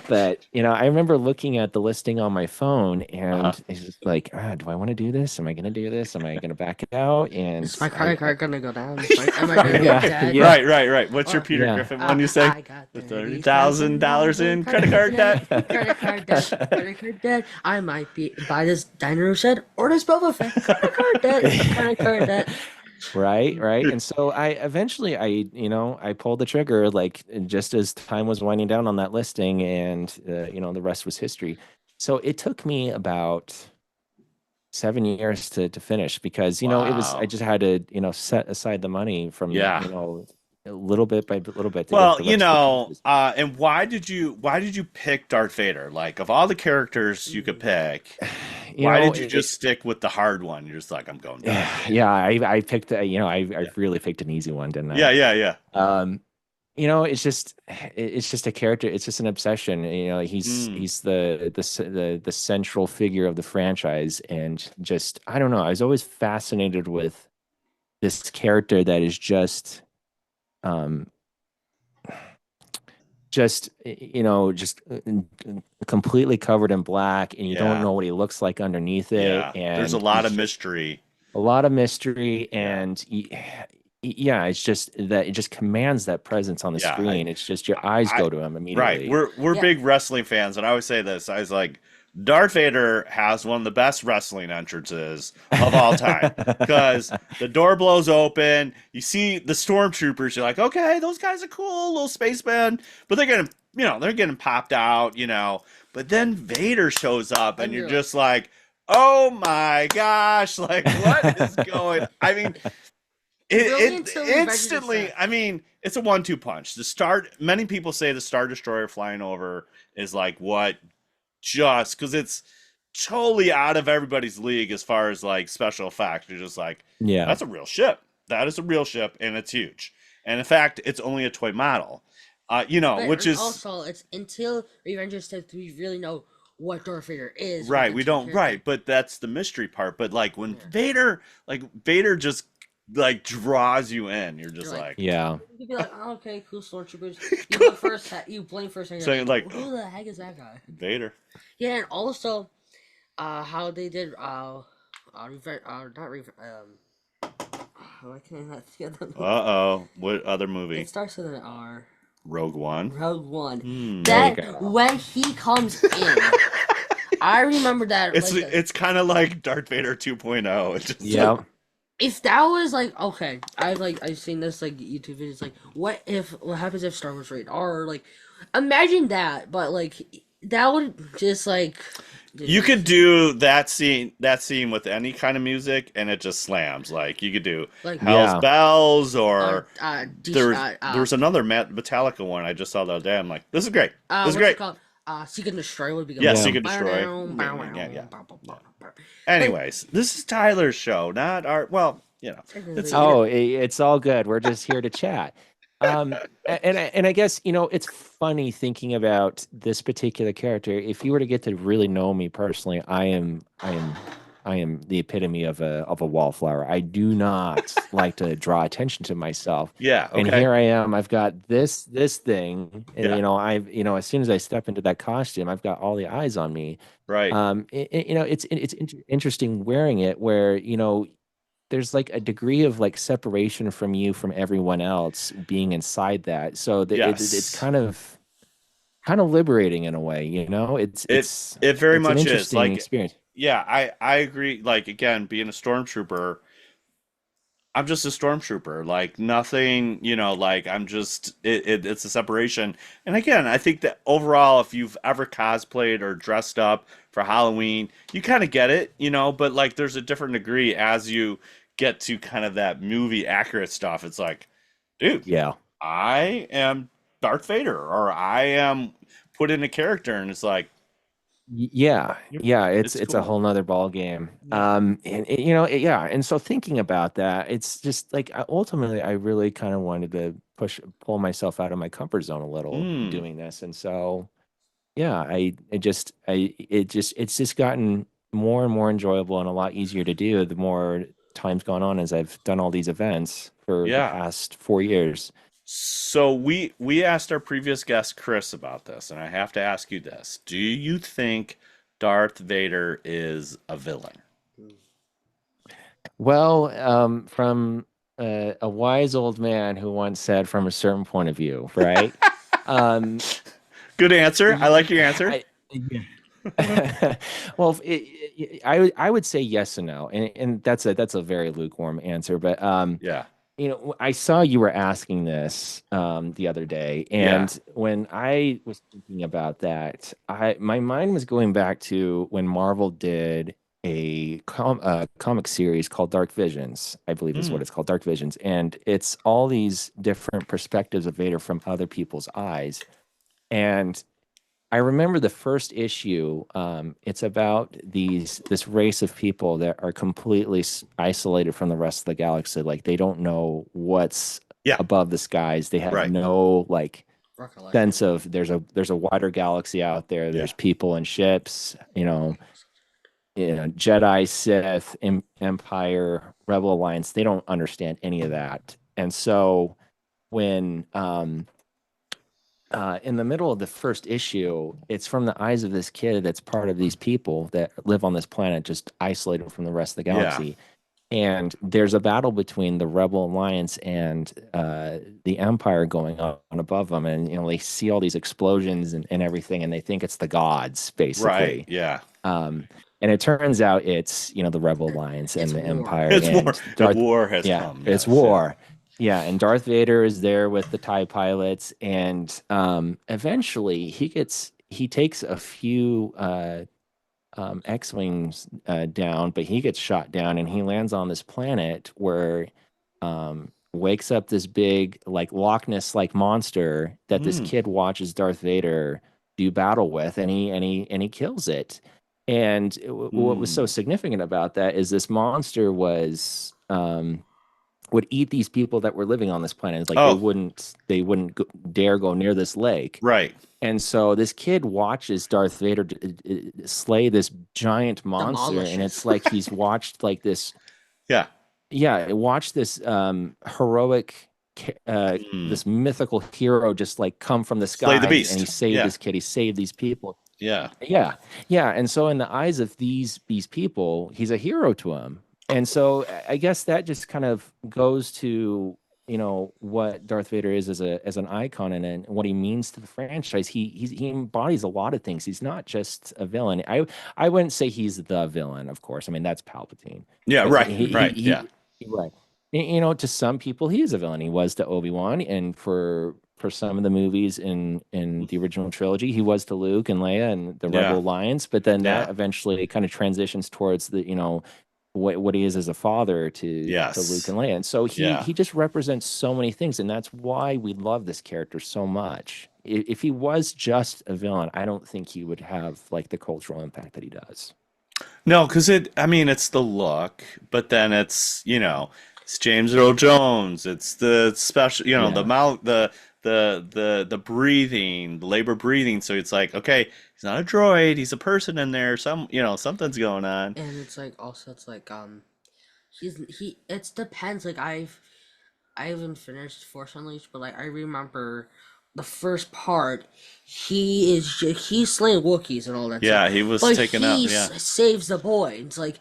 But I remember looking at the listing on my phone, and it's just like, do I want to do this? Am I going to do this? Am I going to back it out? And is my credit card going to go down? Am I going to get dead? Right. What's your Peter Griffin one you say? I got $30,000 in credit card debt. Credit card debt. I might buy this diner shed or this Boba Fett. Credit card debt. Right. And so I eventually I pulled the trigger, like, just as time was winding down on that listing, and the rest was history. So it took me about 7 years to finish, because I just had to set aside the money from little bit by little bit. And why did you pick Darth Vader? Like, of all the characters you could pick, why did you just stick with the hard one? You're just like, I'm going down. I picked I really picked an easy one, didn't I? Yeah. It's just a character. It's just an obsession. He's the central figure of the franchise, and just, I don't know. I was always fascinated with this character that is just completely covered in black, and you don't know what he looks like underneath it. Yeah. And there's a lot of mystery. And it's just that it just commands that presence on the screen. It's just your eyes go to him immediately. Right. We're big wrestling fans, and I always say this. I was like, Darth Vader has one of the best wrestling entrances of all time, because the door blows open, you see the stormtroopers, you're like, okay, those guys are cool, little spacemen, but they're getting popped out, but then Vader shows up, and you're just like, oh my gosh, like, what is going? I mean, it instantly. I mean, it's a 1-2 punch. Many people say the Star Destroyer flying over is like what. Just because it's totally out of everybody's league as far as like special effects. You're just like, that's a real ship. That is a real ship, and it's huge. And in fact, it's only a toy model. Which is also, it's until Revenge of the Sith we really know what Darth Vader is. Right, we don't. Right, but that's the mystery part. But like when Vader just like draws you in, you're just like you could be like, oh, okay, cool, stormtroopers. You blink first, and you're like, who the heck is that guy? Vader. Yeah, and also, how they did why can I not see them? What other movie? It starts with an R. Rogue One. When he comes in, I remember that. It's kind of like Darth Vader 2.0. It's just if that was like, okay, I've seen this like YouTube videos, like what happens if Star Wars rated R, like imagine that, but like that would just like You could do that scene with any kind of music, and it just slams. Like you could do like Hell's Yeah. Bells, or DC, there's another Metallica one I just saw the other day. I'm like, this is great. This is what's it great. called? Seek and Destroy would be the Yeah, one. Yeah. Seek and Destroy. Yeah. Anyways, this is Tyler's show, not our. Well, it's Oh, it's all good. We're just here to chat. And I guess, it's funny thinking about this particular character. If you were to get to really know me personally, I am the epitome of a wallflower. I do not like to draw attention to myself. yeah. And Okay. here I am. I've got this thing, and Yeah. as soon as I step into that costume, I've got all the eyes on me. Right. It's interesting wearing it, where there's like a degree of like separation from you from everyone else being inside that. So it's Yes. kind of liberating in a way. It's It it's it very it's an much is. interesting Like, experience. yeah, I agree. Like, again, being a stormtrooper, I'm just a stormtrooper. Like nothing, like it's a separation. And again, I think that overall, if you've ever cosplayed or dressed up for Halloween, you kind of get it, but like there's a different degree as you get to kind of that movie accurate stuff. It's like, dude, Yeah. I am Darth Vader, or I am put in a character, and it's like, Yeah, yeah, it's it's it's a cool. whole nother ball game. Yeah. Yeah, and so thinking about that, it's just like ultimately, I really kind of wanted to pull myself out of my comfort zone a little Mm, doing this, and so yeah, it's just gotten more and more enjoyable and a lot easier to do the more time's gone on as I've done all these events for the yeah. past 4 years. So we asked our previous guest Chris about this, and I have to ask you this. Do you think Darth Vader is a villain? Well, from a wise old man who once said, from a certain point of view, right? Um, Good answer. I like your answer. I, well, I would say yes and no, and that's a very lukewarm answer. But Yeah. I saw you were asking this the other day, Yeah. and when I was thinking about that, my mind was going back to when Marvel did a comic series called Dark Visions, I believe is what Mm, it's called, Dark Visions, and it's all these different perspectives of Vader from other people's eyes. And I remember the first issue. It's about this race of people that are completely isolated from the rest of the galaxy. Like they don't know what's yeah. above the skies. They have Right. no like Recollection. sense of there's a wider galaxy out there. Yeah. There's people and ships. Jedi, Sith, Empire, Rebel Alliance. They don't understand any of that. And so when in the middle of the first issue, it's from the eyes of this kid that's part of these people that live on this planet, just isolated from the rest of the Yeah. galaxy. And there's a battle between the Rebel Alliance and the Empire going on above them. And, they see all these explosions and everything, and they think it's the gods, Right. basically. Yeah. And it turns out it's, the Rebel Alliance and It's the war. Empire. It's war. And The Darth, war has yeah, come. it's Yes. Yeah. war. Yeah, and Darth Vader is there with the TIE pilots, and eventually he takes a few X-wings down, but he gets shot down, and he lands on this planet where wakes up this big like Loch Ness like monster that this Mm, kid watches Darth Vader do battle with, and he kills it. And what was so mm. significant about that is this monster would eat these people that were living on this planet. It's like Oh, they wouldn't dare go near this lake. right. And so this kid watches Darth Vader slay this giant monster, and Demolishes. it's like he's watched like this, Yeah. yeah, watch this heroic, Mm. this mythical hero just like come from the Slay the skies, and he beast. saved Yeah. this kid, he saved these people. Yeah. Yeah, yeah, and so in the eyes of these people, he's a hero to him, and so I guess that just kind of goes to what Darth Vader is as an icon, and what he means to the franchise. He embodies a lot of things. He's not just a villain. I wouldn't say he's the villain, of course. I mean that's Palpatine, Yeah. but Right. Right. Yeah. right. To some people he is a villain. He was to Obi-Wan, and for for some of the movies in the original trilogy. He was to Luke and Leia and the Rebel Alliance, but then that eventually kind of transitions towards the what he is as a father to Luke and Leia. And so he just represents so many things, and that's why we love this character so much. If he was just a villain, I don't think he would have like the cultural impact that he does. No, because it's the look, but then it's it's James Earl Jones. It's the special, the mouth, the breathing, the labor breathing. So it's like, okay, he's not a droid, he's a person in there. Something's going on. And it's like also it's like it depends. Like I haven't finished Force Unleashed, but like I remember the first part, he's slaying Wookiees and all that. Yeah, stuff. he was but taken he out. Yeah, saves the boy. It's like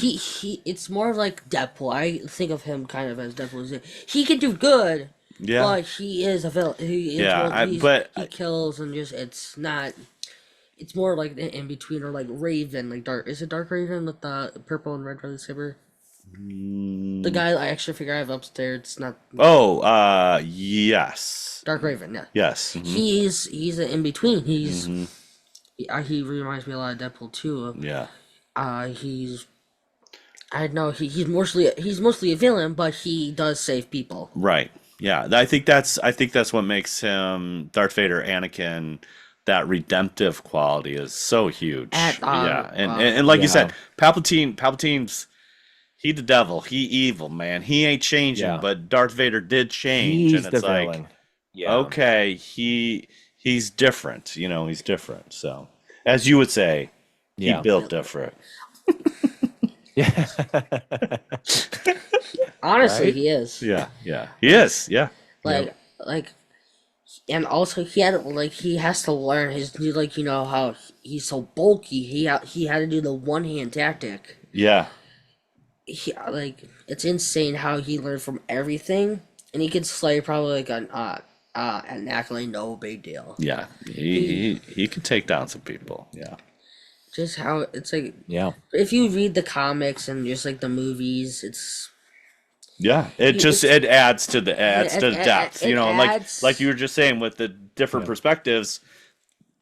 it's more like Deadpool. I think of him kind of as Deadpool. He can do good. Yeah, but he is a villain. He kills and just it's not. It's more like in between or like Raven, like Dark. Is it Dark Raven with the purple and red lightsaber? The guy, I actually figure I have upstairs. It's not. Oh, yes. Dark Raven, yeah. Yes. Mm-hmm. He's an in between. He reminds me a lot of Deadpool too. Yeah. He's he's mostly a villain, but he does save people. Right. Yeah. I think that's what makes him Darth Vader, Anakin. That redemptive quality is so huge. And like you said, Palpatine's. He the devil. He evil, man. He ain't changing, but Darth Vader did change. He's and it's the like, villain. Okay, he's different. He's different. So, as you would say, he built different. Yeah. Honestly, right? He is. Yeah. He is. Yeah. And also he has to learn how he's so bulky. He had to do the one hand tactic. Yeah. It's insane how he learned from everything, and he can slay probably like an accolade, no big deal. Yeah, he could take down some people. Yeah, just how it's like. Yeah, if you read the comics and just like the movies, it's. Yeah, it adds to the depth, and like you were just saying with the different perspectives,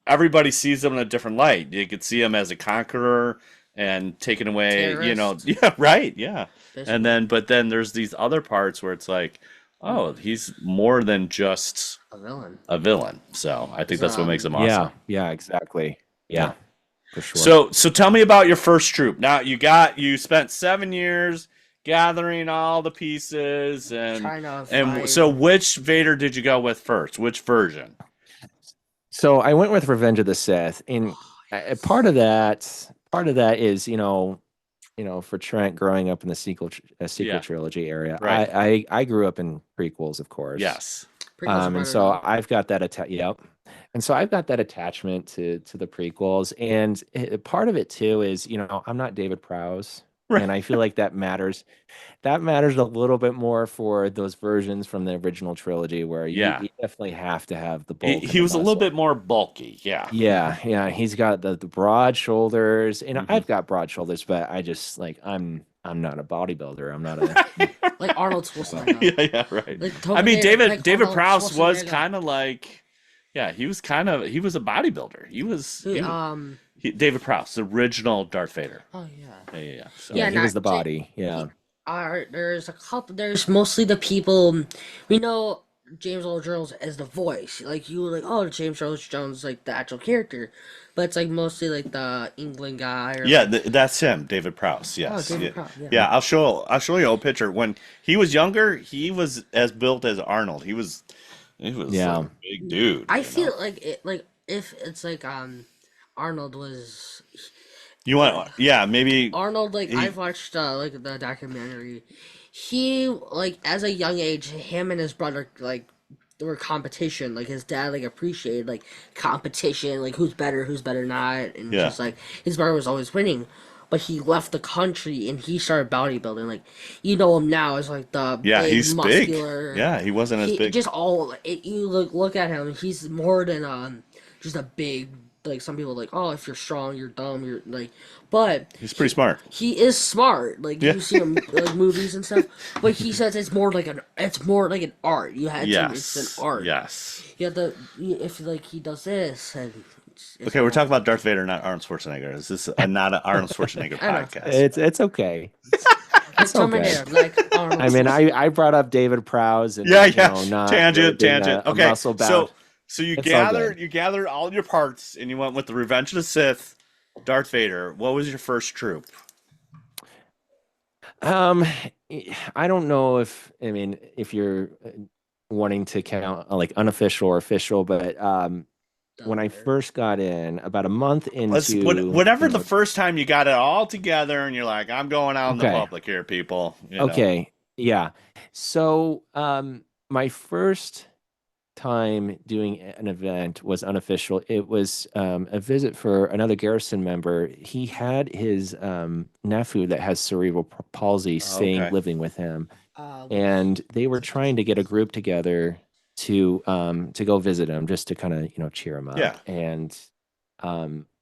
everybody sees him in a different light. You could see him as a conqueror. And taken away, right, yeah. But then there's these other parts where it's like, oh, he's more than just a villain. So I think that's what makes him awesome. Yeah, exactly. Yeah, for sure. So tell me about your first troop. Now you spent 7 years gathering all the pieces, and so which Vader did you go with first? Which version? So I went with Revenge of the Sith, and part of that is for Trent growing up in the sequel trilogy area. Right. I grew up in prequels, of course. Yes. And so I've got that and so I've got that attachment to the prequels, and part of it too is I'm not David Prowse. Right. And I feel like that matters. That matters a little bit more for those versions from the original trilogy, where you definitely have to have the bulk. He was a little bit more bulky, Yeah. He's got the broad shoulders, and I've got broad shoulders, but I just I'm not a bodybuilder. I'm not a like Arnold Schwarzenegger. Yeah, right. David Prowse was kind of like, he was a bodybuilder. He was David Prowse, the original Darth Vader. Oh yeah. Yeah. So. Yeah, he was the body. There's a couple. There's mostly the people. We know James Earl Jones as the voice. Like you were like, oh, James Earl Jones is like the actual character, but it's like mostly like the England guy. That's him, David Prowse. Yes. Oh, David Prowse. Yeah. I'll show you a picture. When he was younger, he was as built as Arnold. He was a big dude. I feel like if it's like Arnold was. Maybe Arnold. I've watched the documentary. He as a young age, him and his brother there were competition. Like his dad appreciated competition, who's better not, and just his brother was always winning. But he left the country and he started bodybuilding. Him now as the big, he's muscular. Big. Yeah, he wasn't as big. You look at him. He's more than just a big like some people like, oh, if you're strong, you're dumb, you're like, but He's pretty smart. he is smart. Like Yeah. you see him like movies and stuff, but he says it's more like an art. You had to, it's an art. Yes. You have to if like he does this and. It's Okay, we're talking about Darth Vader, not Arnold Schwarzenegger. Is this not an Arnold Schwarzenegger I know. podcast? It's okay. It's Terminator, like Arnold. I mean, I brought up David Prowse and Yeah. not Tangent. a Okay, muscle bound. so you It's all gathered all your parts, and you went with the Revenge of the Sith, Darth Vader. What was your first troop? I don't know if you're wanting to count like unofficial or official, but when I first got in, about a month into whatever the first time you got it all together, and you're like, I'm going out in the public here, people. You know? Okay, yeah. So my first time doing an event was unofficial. It was a visit for another garrison member. He had his nephew that has cerebral palsy living with him, and they were trying to get a group together to go visit him, just to kind of cheer him up. Yeah. And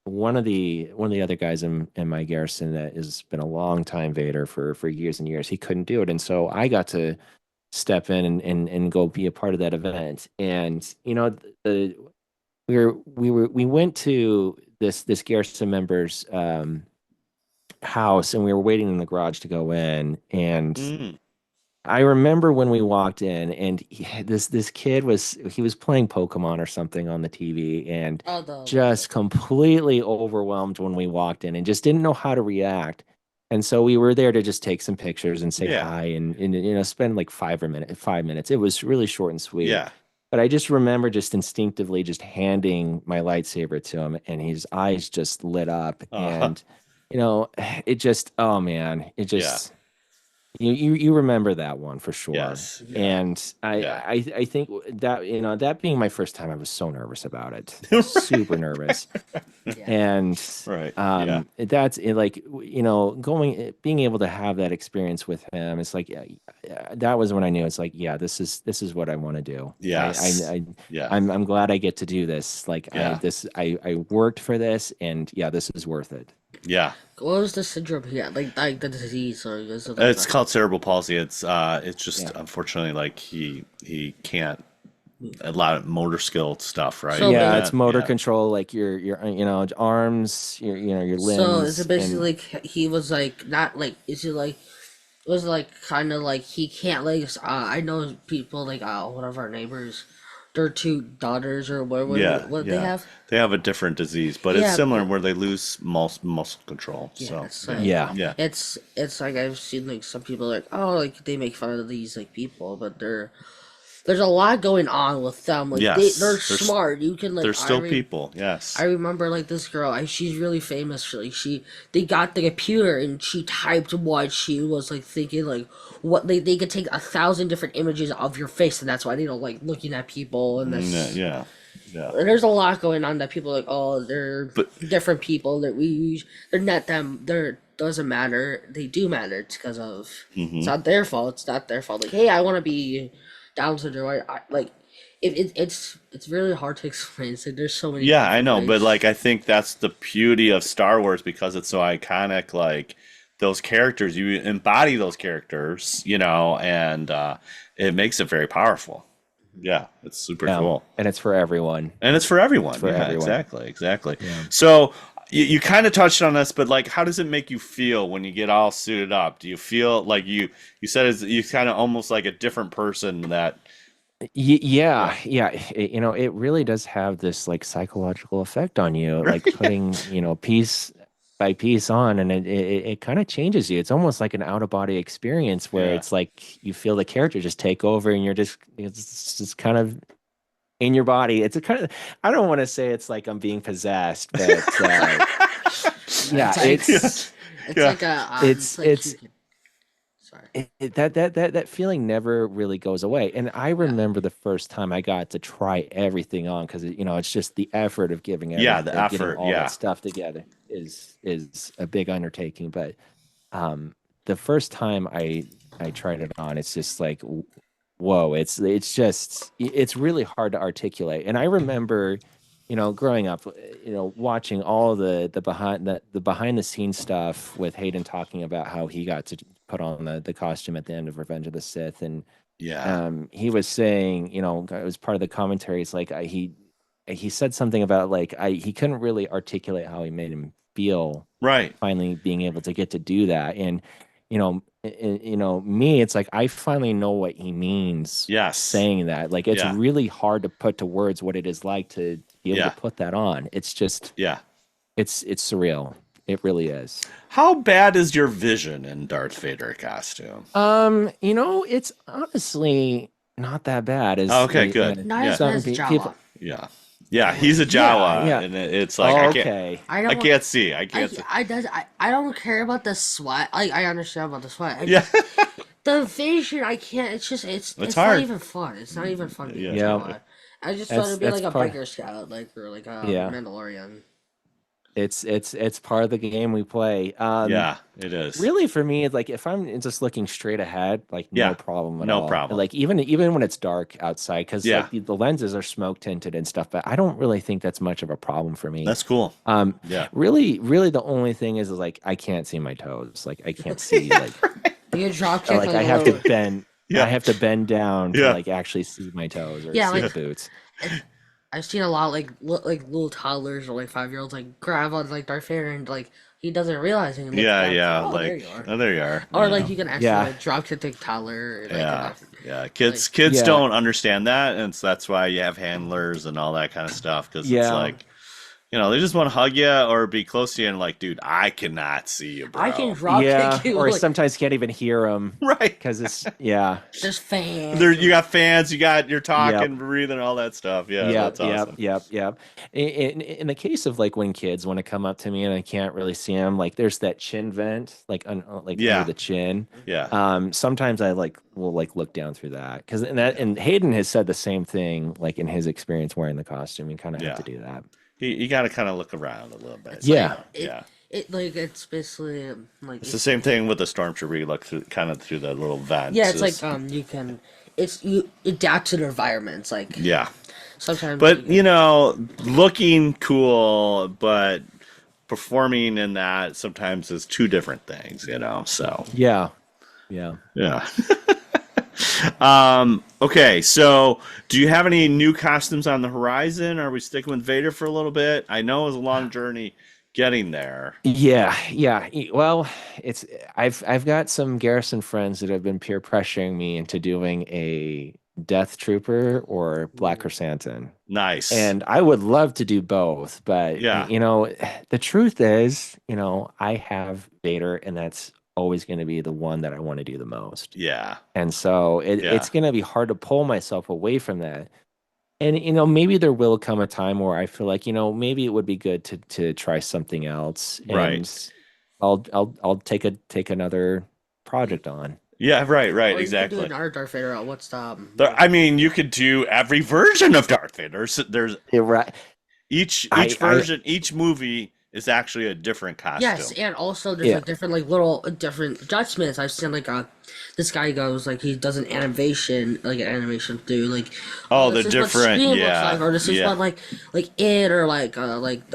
one of the other guys in my garrison that has been a long time Vader for years and years, he couldn't do it, and so I got to step in and go be a part of that event. And we went to this garrison member's house, and we were waiting in the garage to go in, and I remember when we walked in, and this kid was playing Pokemon or something on the TV, and just completely overwhelmed when we walked in, and just didn't know how to react. And so we were there to just take some pictures and say hi, and spend like 5 minutes. It was really short and sweet. Yeah. But I just remember just instinctively just handing my lightsaber to him, and his eyes just lit up, and it just, oh man, it just. You remember that one for sure. Yes. And I think that that being my first time, I was so nervous about it. Super nervous. And that's like being able to have that experience with him. It's like that was when I knew it's like, this is what I want to do. Yes. I'm glad I get to do this. Like I worked for this, and this is worth it. Yeah. What was the syndrome he had? Like the disease, or it's called cerebral palsy. It's just unfortunately like he can't, a lot of motor skill stuff, right? So it's motor control, like your arms, your limbs. So is it basically like he was like not like, is it like, it was like kind of like he can't like I know people like one of our neighbors, their two daughters or what they have. They have a different disease, but it's similar where they lose muscle control. It's like I've seen like some people like, oh, like they make fun of these like people, but there's a lot going on with them. Like they're smart. You can like they're still people. Yes. I remember like this girl. She's really famous. Like they got the computer and she typed what she was like thinking, like what they could take 1,000 different images of your face, and that's why they don't like looking at people and this. Yeah. And there's a lot going on that people are like, oh, they're different people. They're not them. Doesn't matter. They do matter. It's because of it's not their fault. It's not their fault. Like, hey, I want to be Down syndrome. It's really hard to explain. It's like there's so many. Yeah, I know, but like I think that's the beauty of Star Wars, because it's so iconic. Like those characters, you embody those characters, and it makes it very powerful. Yeah, it's super cool, and it's for everyone. Exactly. Yeah. So you kind of touched on this, but like, how does it make you feel when you get all suited up? Do you feel like you said you kind of almost like a different person that? It really does have this like psychological effect on you, like putting piece by piece on, and it kind of changes you. It's almost like an out of body experience where it's like you feel the character just take over, and it's just kind of in your body. It's a kind of, I don't want to say it's like I'm being possessed, but that feeling never really goes away. And I remember the first time I got to try everything on, because it's just the effort of giving it, getting all that stuff together is a big undertaking. But the first time I tried it on, it's just like, whoa, it's really hard to articulate. And I remember growing up, watching all the behind the scenes stuff with Hayden talking about how he got to put on the costume at the end of Revenge of the Sith, and Yeah. he was saying, it was part of the commentary. It's like he said something about like he couldn't really articulate how he made him feel Right. finally being able to get to do that. And me, it's like I finally know what he means Yes. saying that. Like it's Yeah. really hard to put to words what it is like to be able Yeah. to put that on. It's just Yeah. it's surreal. It really is. How bad is your vision in Darth Vader costume? It's honestly not that bad. Oh, okay, good. Not Yeah. as bad as Jawa. people. Yeah. Yeah, he's a Jawa, Yeah. and it's like Oh, I okay. can't see. I can't see. I don't care about the sweat. Like I understand about the sweat. Yeah. The vision, I can't. It's just it's hard. not even fun. It's not even fun. Being Yeah. Jawa. I just thought it'd be That's like a part- biker scout, or like a Yeah. Mandalorian. It's part of the game we play. Yeah, it is. Really, for me, like if I'm just looking straight ahead, like Yeah, no problem at no all. problem. Like even when it's dark outside, because Yeah. like the lenses are smoke tinted and stuff, but I don't really think that's much of a problem for me. That's cool. Yeah. Really, the only thing is like I can't see my toes. Like I can't see like You drop kick like I have to bend. Yeah. I have to bend down to Yeah. like actually see my toes or Yeah, see like- the boots. I've seen a lot like little toddlers or like 5-year-olds like grab on like Darth Vader and like he doesn't realize it. and looks Yeah, down, yeah. oh, there Like, you are. oh, there you are. Or like you can actually Yeah. like, drop kick the toddler. Like, Yeah, yeah. Kids Yeah. don't understand that, and so that's why you have handlers and all that kind of stuff. Because it's Yeah. like, they just want to hug you or be close to you, and like, dude, I cannot see you, bro. I can drop Yeah, kick you. or like, sometimes can't even hear them Right. because it's there's fans. There, you got fans. You're talking, breathing, all that stuff. Yeah, that's awesome. Yep. In the case of like when kids want to come up to me and I can't really see them, like there's that chin vent, like Yeah. under the chin. Yeah. Sometimes I will look down through that because and Hayden has said the same thing, like in his experience wearing the costume. You kind of have to do that. You got to kind of look around a little bit. Yeah. Yeah. It like it's basically like It's the same thing with the stormtrooper. You look through the little vents. yeah. It's like you can you adapt to the environments like Yeah. sometimes. But looking cool, but performing in that sometimes is two different things. So Yeah. yeah. Okay, so do you have any new costumes on the horizon? Are we sticking with Vader for a little bit? I know it was a long journey getting there. Yeah. Well, I've got some Garrison friends that have been peer pressuring me into doing a Death Trooper or Black Chrysanthemum. Nice. And I would love to do both, but Yeah. the truth is, I have Vader, and that's always going to be the one that I want to do the most. Yeah. And so it's going to be hard to pull myself away from that. And maybe there will come a time where I feel like maybe it would be good to try something else. And Right. I'll take another project on. Yeah, right, Or you could exactly. do another Darth Vader. What's the I mean, you could do every version of Darth Vader. There's Right. each I- version, each movie is actually a different costume. yes, and also there's Yeah. like different like little different adjustments. I've seen like this guy goes like he does an animation do like Oh, this the is what different, Scream looks yeah, like, or this is yeah. what like it or like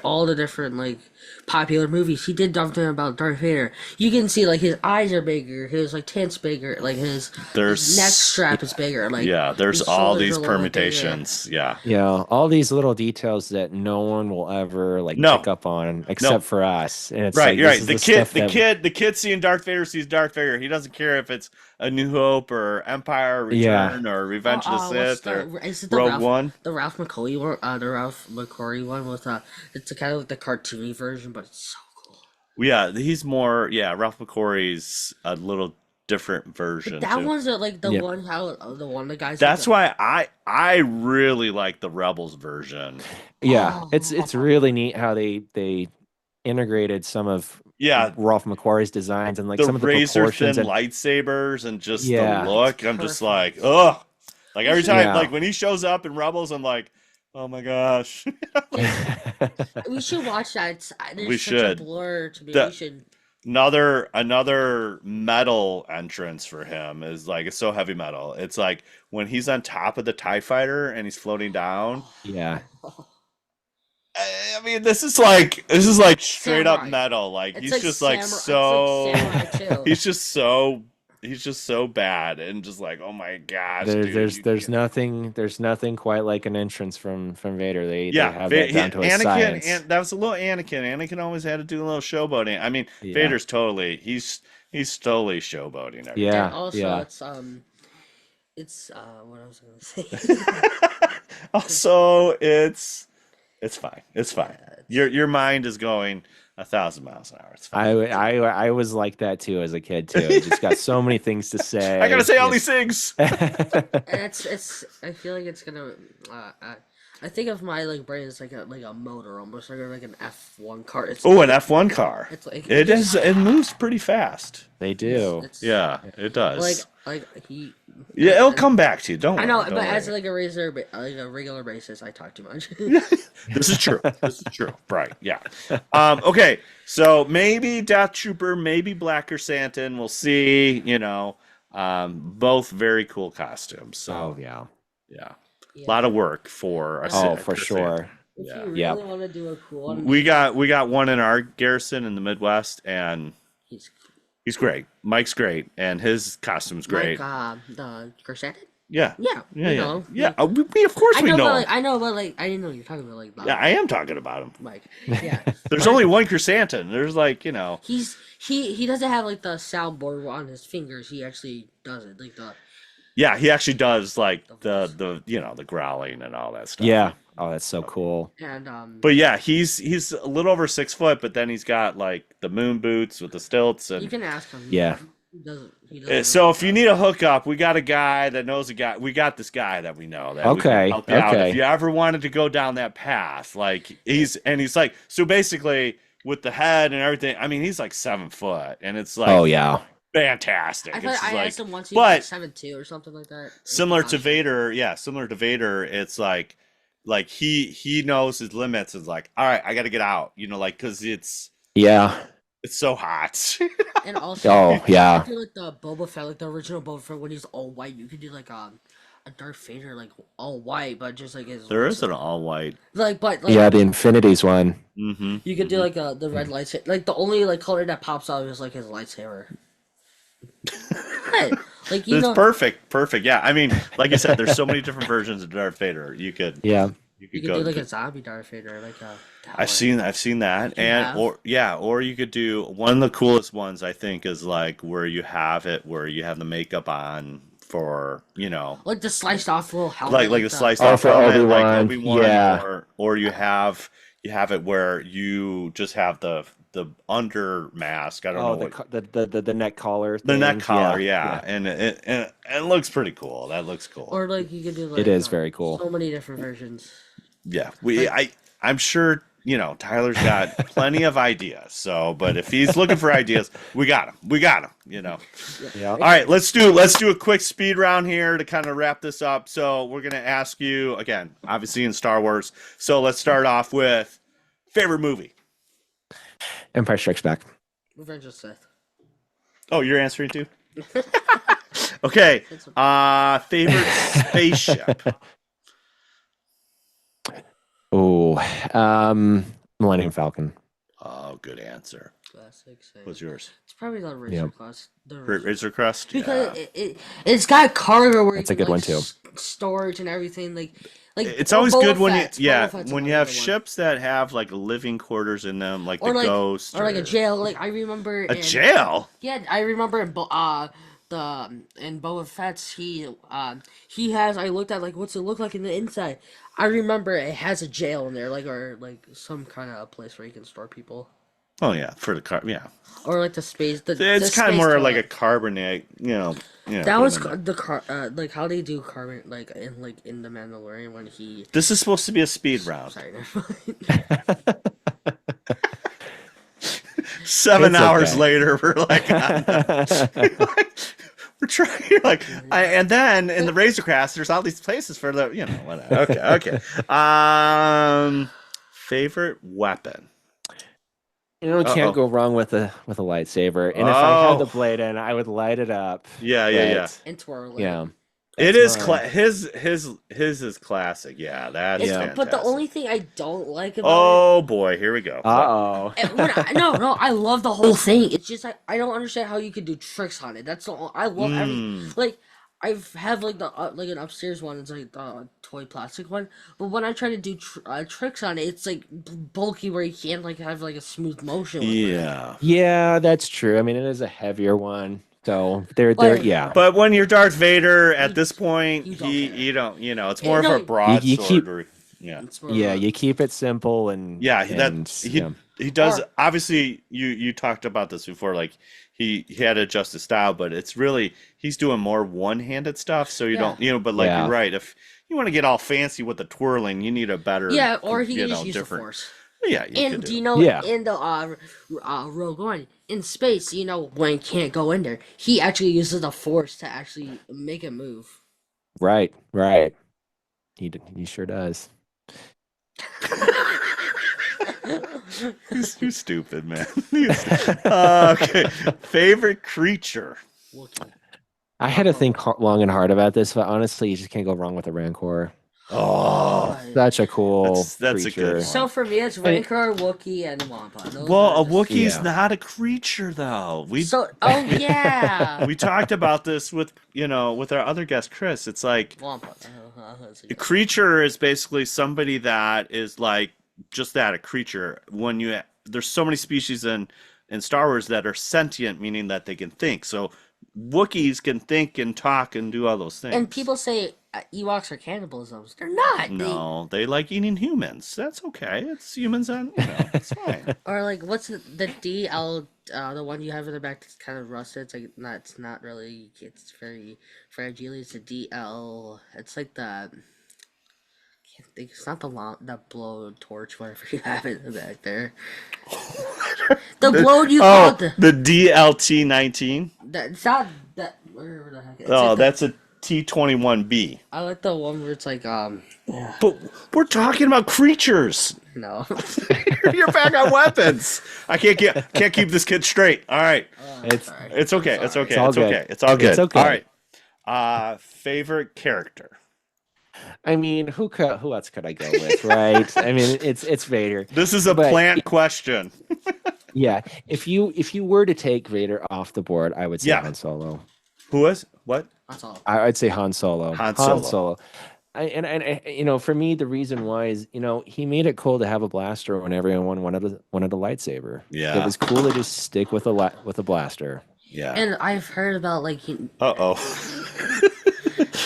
all the different like popular movies. He did something about Darth Vader. You can see like his eyes are bigger, his like tint's bigger, like his neck strap is bigger. Like there's his all shoulders these are a little bit bigger. permutations. Yeah. Yeah, all these little details that no one will ever No. pick up on except for us. And it's Right, like, you're this right. is The kid seeing Darth Vader sees Darth Vader. He doesn't care if it's A New Hope or Empire Return or Revenge of the Sith or is it the Rogue One. The Ralph McCoy one, the Ralph McCoy one with it's kind of like the cartoony version, but it's so cool. Yeah, he's more. Yeah, Ralph McCory's a little different version. But that too. one's like the Yeah. one how the guys. That's why I really like the Rebels version. Yeah, Oh. it's really neat how they integrated some of Yeah, Ralph McQuarrie's designs and like the some of the razor thin proportions and lightsabers and just Yeah. the look. It's I'm just perfect. like, ugh. Like every time, Yeah. like when he shows up in Rebels, I'm like, oh my gosh. We should watch that. There's We such should. a blur to me. The- We should. Another metal entrance for him is like it's so heavy metal. It's like when he's on top of the TIE fighter and he's floating down. yeah. I mean, this is like straight up Samurai. metal. Like It's he's like just like samurai. so. It's like samurai too. He's just so bad and just like, oh my gosh, There, dude. there's nothing quite like an entrance from Vader. They Yeah, have that down to a Anakin, science. and that was a little Anakin. Anakin always had to do a little showboating. I mean, Yeah. Vader's totally he's totally showboating everything. Yeah. And also, yeah. it's what I was gonna say. Also, it's fine. It's fine. Yeah, Your mind is going 1,000 miles an hour. It's fine. I was like that too as a kid too. I just got so many things to say. I gotta say all these things. And it's. I feel like it's gonna. I think of my like brain as like a motor, almost like an F1 car. It's Oh, an F1 car. It's like It moves pretty fast. They do. Yeah, it does. Like he. Yeah, it'll come back to you. Don't I know, worry, but don't as worry. like a regular basis, I talk too much. This is true. This is true. Right. Yeah. Okay. So maybe Death Trooper, maybe Blacker Santa, and we'll see. Both very cool costumes. So Oh yeah. yeah, Yeah. a lot of work for. For sure. If Yeah. you really Yep. want to do a cool one, We got one in our garrison in the Midwest, and he's great. Mike's great, and his costume's great. Like the Crescent. Yeah. Yeah, Yeah. you Yeah. know. Yeah. We of course I we know, know. but him. like I know, but like I didn't know you're talking about like. Yeah, I am talking about him. Mike. Yeah. There's only one chrysanthemum. There's like, He doesn't have like the soundboard on his fingers. He actually does it like the. yeah, he actually does like the growling and all that stuff. Yeah. Oh, that's so cool. And But yeah, he's a little over 6 foot, but then he's got like the moon boots with the stilts you and can ask him. Yeah. He doesn't. so if you need a hookup, we got a guy that knows a guy. We got this guy that we know that we can Okay, help you out. okay. If you ever wanted to go down that path, like he's like, so basically with the head and everything, I mean, he's like 7 foot, and it's like, Oh yeah. fantastic. I It's thought I like, asked him once. He was but like 7'2" or something like that. similar to Vader, similar to Vader, it's like he knows his limits. It's like, all right, I got to get out, like, because it's so hot. And also, Oh yeah. I feel like the Boba Fett, like the original Boba Fett, when he's all white, you could do like a Darth Vader, like all white, but just like his. There is an all white. But Yeah, the Infinities one. Mm-hmm. you could do like the red lightsaber. Like the only like color that pops out is like his lightsaber. What? Like It's perfect. Yeah, I mean, like I said, there's so many different versions of Darth Vader. You could you could go do like a zombie Darth Vader, like a. I've seen that, have? or you could do one of the coolest ones. I think is like where you have the makeup on for like the sliced off little helmet, like the sliced Oh, off for helmet, like Obi-Wan, Obi-Wan, yeah. or you have it where you just have the under mask. I don't know what The neck collar. the neck thing. collar, yeah. And it looks pretty cool. That looks cool. Or like you could do like It is very cool. So many different versions. Yeah, I'm sure Tyler's got plenty of ideas. So, but if he's looking for ideas, we got him. Yeah. All right, let's do a quick speed round here to kind of wrap this up. So we're gonna ask you again, obviously in Star Wars. So let's start off with favorite movie. Empire Strikes Back. Revenge of the Sith. Oh, you're answering too. Okay. Favorite spaceship. Oh, Millennium Falcon. Oh, good answer. Classic. Same. What's yours? It's probably the Razor Crest. The Razor Crest. because Yeah. it's got cargo where That's you a good can, one, like, too. Storage and everything like It's or always Boba good when Fett's. you Boba Fett's when you another have one. ships that have like living quarters in them, like or the like Ghost, or like a jail. Like I remember A jail. Yeah, I remember in Boba Fett's he has I looked at like what's it look like in the inside. I remember it has a jail in there, like or like some kind of a place where you can store people. Oh yeah, for the car. Yeah, Or like the space. it's the kind of space more toilet. like a carbonate. That was the car. Like how they do carbon like in the Mandalorian when he. This is supposed to be a speed round. Sorry, never mind. 7 It's hours okay. later, we're like, we're trying. You're like, and then in the Razor Crest, there's all these places for the whatever. Okay. Favorite weapon. You can't go wrong with a lightsaber. And if I had the blade in, I would light it up. Yeah. And twirl it. Yeah. It is mine. his is classic. Yeah, that's fantastic. But the only thing I don't like about Oh boy, here we go. Uh-oh. no, I love the whole thing. It's just I don't understand how you could do tricks on it. That's all. I love everything. Like I have like the like an upstairs one. It's like the toy plastic one. But when I try to do tricks on it, it's like bulky where you can't like have like a smooth motion. With it. Yeah, that's true. I mean, it is a heavier one. So they're yeah. But when you're Darth Vader at this point, you don't you care. don't it's more of a broadsword. You keep- Yeah. Yeah, you keep it simple and he does. Obviously, you talked about this before. Like he had to adjust his style, but it's really he's doing more one-handed stuff. So you don't But like you're right. If you want to get all fancy with the twirling, you need a better or he can just use the Force. Yeah, And do you know in the Rogue One in space, when he can't go in there, he actually uses the Force to actually make it move. Right. He sure does. You're stupid, man. Okay, favorite creature. I had to think long and hard about this, but honestly, you just can't go wrong with a Rancor. Oh, such a cool that's a creature. good one. So for me, it's Rancor, Wookiee, and Wampa. Well, a Wookiee's not a creature, though. We talked about this with our other guest, Chris. It's like Wampa. A creature is basically somebody that is like just that, a creature. There's so many species in Star Wars that are sentient, meaning that they can think. So Wookiees can think and talk and do all those things. And people say Ewoks are cannibalisms. They're not. No, they like eating humans. That's okay. It's humans on. It's fine. Or like, what's the DL? The one you have in the back that's kind of rusted. It's like it's not really. It's very fragile. It's a DL. It's like the. I can't think. It's not the blow torch. Whatever you have in the back there. The blow you called the DLT-19. That's not that. Whatever the heck. It's that's a T-21B. I like the one where it's like But we're talking about creatures. No. You're back on weapons. I can't keep this kid straight. All right. It's okay. It's okay. all It's good. okay. It's all good. It's okay. All right. Favorite character. I mean, who else could I go with, right? I mean, it's Vader. This is a plant question. Yeah. If you were to take Vader off the board, I would say Han Solo. Who is what? Han Solo. I'd say Han Solo. Han Solo. And for me, the reason why is he made it cool to have a blaster when everyone wanted a lightsaber. Yeah, it was cool to just stick with a blaster. Yeah, and I've heard about like.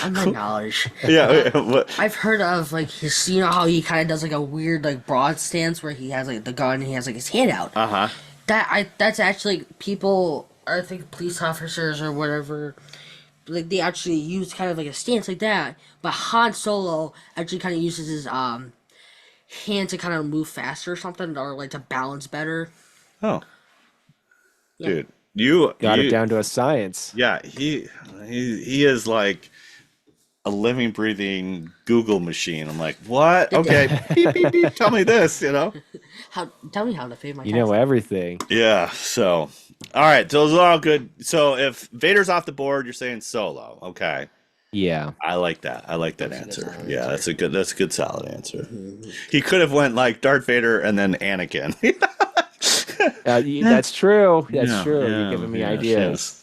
On my knowledge. I've heard of like his. You know how he kind of does like a weird like broad stance where he has like the gun and he has like his hand out. That's actually people. I think police officers or whatever. Like they actually use kind of like a stance like that, but Han Solo actually kind of uses his hand to kind of move faster or something, or like to balance better. Oh, yeah. Dude, you got it down to a science. Yeah, he is like a living, breathing Google machine. I'm like, what? Okay, beep beep beep. Tell me this. Tell me how to fade my. You know everything. Yeah. So. All right, those are all good. So if Vader's off the board, you're saying Solo. Okay. Yeah. I like that. I like that answer. Yeah, that's a good solid answer. Mm-hmm. He could have went like Darth Vader and then Anakin. That's true. That's true. You're giving me ideas.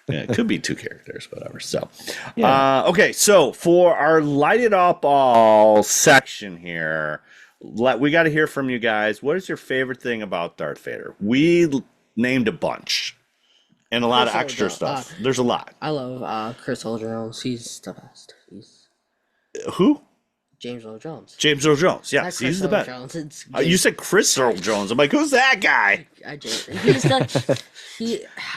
Yeah, it could be two characters, whatever. So, okay. So for our light it up all section here, we got to hear from you guys. What is your favorite thing about Darth Vader? We named a bunch and a lot of extra stuff. There's a lot. I love Chris Earl Jones. He's the best. Who? James Earl Jones. James Earl Jones. Yeah, he's the best. You said Chris Earl Jones. I'm like, who's that guy?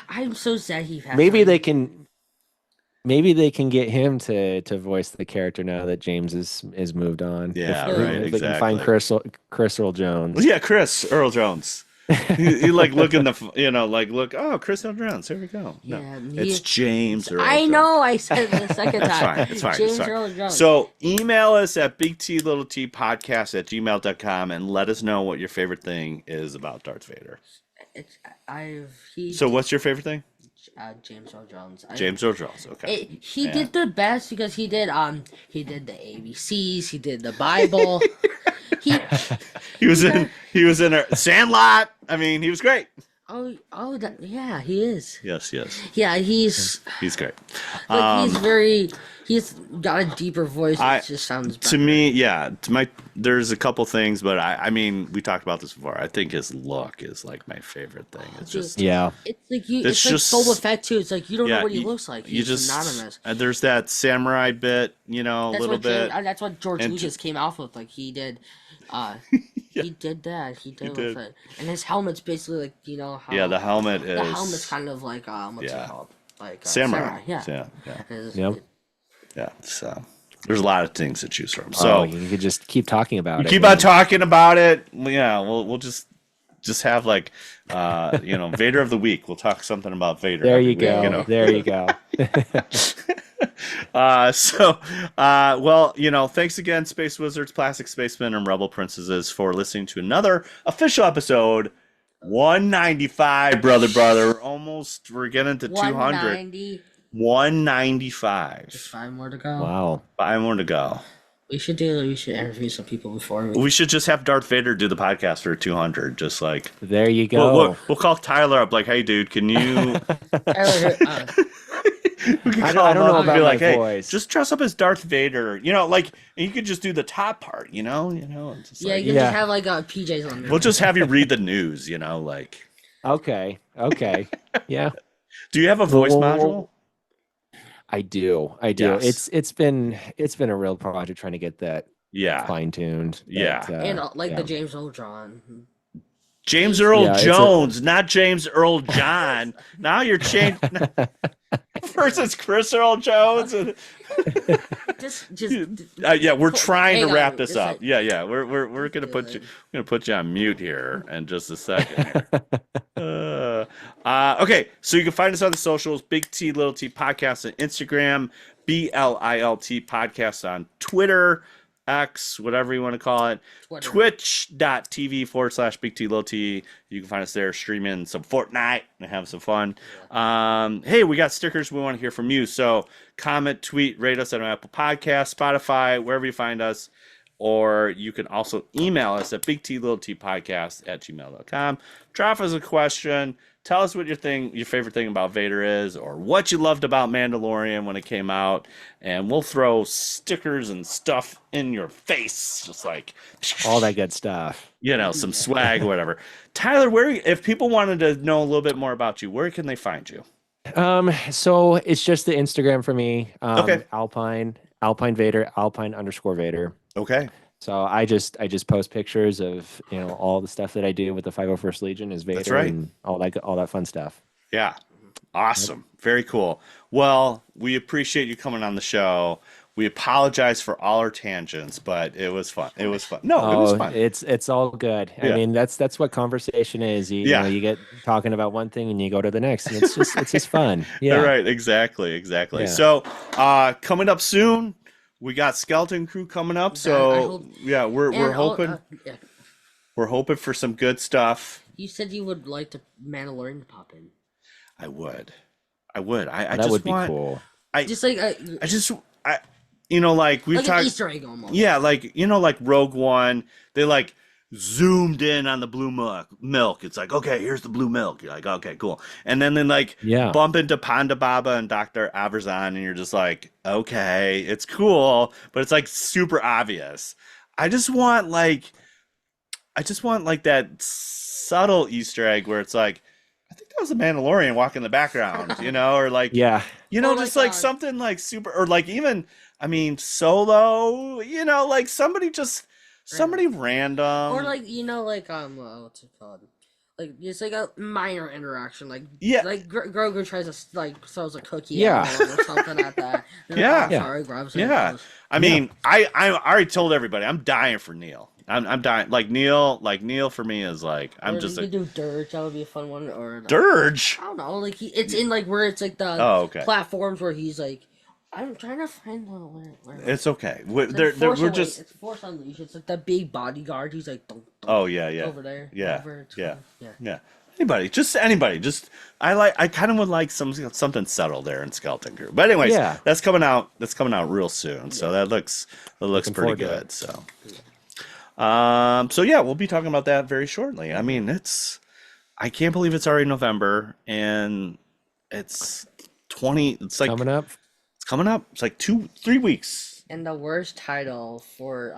I'm so sad he passed. Maybe they can get him to voice the character now that James is moved on. Yeah, right. If they can find Chris Earl Jones. Yeah, Chris Earl Jones. you like look in the oh, Chris Earl Jones. Here we go. No, it's James Earl Jones. I know. I said it the second time. It's fine. James Earl Jones. So email us at bigtltpodcast@gmail.com and let us know what your favorite thing is about Darth Vader. So what's your favorite thing? James Earl Jones. James Earl Jones. Okay. He did the best because he did the ABCs. He did the Bible. He was in a Sandlot. I mean, he was great. Yeah, he is. Yes. Yeah, he's great. He's got a deeper voice. It just sounds better. To me, yeah. There's a couple things, but I mean, we talked about this before. I think his look is like my favorite thing. It's just It's like it's like Boba Fett too. It's like you don't know what he looks like. He's synonymous. There's that samurai bit, a little bit. That's what George Lucas came off with. Like he did. He did that. He did with it. And his helmet's basically like how. The helmet is. The helmet's kind of like what's it called? Like samurai. Yeah. Yeah. So there's a lot of things to choose from. So you could just keep talking about it. Keep on talking about it. Yeah, we'll just have like Vader of the week. We'll talk something about Vader. There you go. There you go. Thanks again, Space Wizards, Plastic Spacemen, and Rebel Princesses for listening to another official episode 195, brother. We're getting to 200. 195. Just 5 more to go. Wow. 5 more to go. We should interview some people before we should just have Darth Vader do the podcast for 200. Just like there you go. We'll call Tyler up like, hey, dude, can you? I don't know about like, my voice. Just dress up as Darth Vader. And you could just do the top part. Just just have like PJs on. We'll just have you read the news. Like. Okay. Yeah. Do you have a voice module? I do. Yes. It's been a real project trying to get that fine tuned. And the James Earl John. James Earl Jones, not James Earl John. Now you're changing versus Chris Earl Jones. We're trying to wrap this up. We're gonna put you on mute here in just a second. Okay, so you can find us on the socials: Big T Little T Podcast on Instagram, BLILT Podcast on Twitter, X, whatever you want to call it, twitch.tv/Big T Little T. You can find us there streaming some Fortnite and have some fun. Hey, we got stickers. We want to hear from you. So comment, tweet, rate us on Apple Podcasts, Spotify, wherever you find us. Or you can also email us at bigtlittlepodcast@gmail.com. Drop us a question. Tell us what your favorite thing about Vader is, or what you loved about Mandalorian when it came out, and we'll throw stickers and stuff in your face, just like all that good stuff. Some swag, whatever. Tyler, if people wanted to know a little bit more about you, where can they find you? So it's just the Instagram for me. Okay. Alpine Vader, Alpine_Vader. Okay. So I just post pictures of all the stuff that I do with the 501st Legion is Vader. That's right. And all that fun stuff. Yeah. Awesome. Yep. Very cool. Well, we appreciate you coming on the show. We apologize for all our tangents, but it was fun. It was fun. No, it was fun. It's all good. Yeah. I mean, that's what conversation is. You get talking about one thing and you go to the next, and it's just fun. Yeah. Right. Exactly. Yeah. So, coming up soon, we got Skeleton Crew coming up. So we're hoping we're hoping for some good stuff. You said you would like the Mandalorian to pop in. I would. That would be cool. We've talked Easter egg almost. Yeah, like Rogue One, they zoomed in on the blue milk. It's like, okay, here's the blue milk. You're like, okay, cool. And then bump into Ponda Baba and Dr. Averzan, and you're just like, okay, it's cool, but it's super obvious. I just want that subtle Easter egg where it's like, I think that was a Mandalorian walking in the background, or just something super, or even, Solo, somebody random, or what's it called? Just a minor interaction, Grogu tries to throws a cookie at him or something like that. Grabs it. I already told everybody I'm dying for Neil. I'm dying. Neil for me is I'm just. You could do Dirge. That would be a fun one. Or Dirge. I don't know. It's in where it's the platforms where he's I'm trying to find where. It's okay. We're just. It's Force Unleashed. It's the big bodyguard. He's oh yeah. Over there. Yeah. Over, yeah. Anybody, just anybody. Just I kind of would like something subtle there in Skeleton Crew. But anyways, Yeah. that's coming out. That's coming out real soon. So that looks Looking pretty forward to good. it. So yeah, we'll be talking about that very shortly. I mean, I can't believe it's already November and it's 20. It's like Coming up. It's coming up. It's like 2-3 weeks. And the worst title for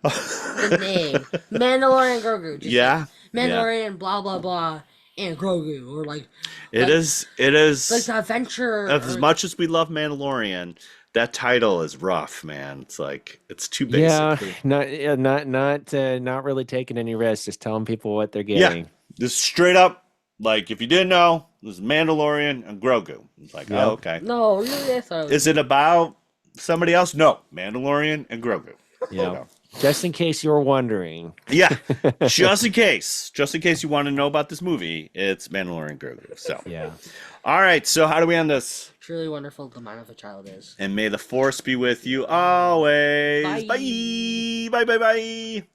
the name Mandalorian Grogu. Just Yeah. Mandalorian blah blah blah and Grogu or like It is like the adventure. as much as we love Mandalorian, that title is rough, man. It's like it's too basic. Not really taking any risks. Just telling people what they're getting. Yeah, just straight up. Like if you didn't know, this is Mandalorian and Grogu. It's like, Yep. oh, okay. No, yes. Is it about somebody else? No, Mandalorian and Grogu. Yeah. Just in case you were wondering. Yeah, just in case you want to know about this movie, it's Mandalorian Grogu. So Yeah. all right. So how do we end this? Truly wonderful the mind of a child is. And may the force be with you always. Bye. Bye. Bye. Bye. Bye.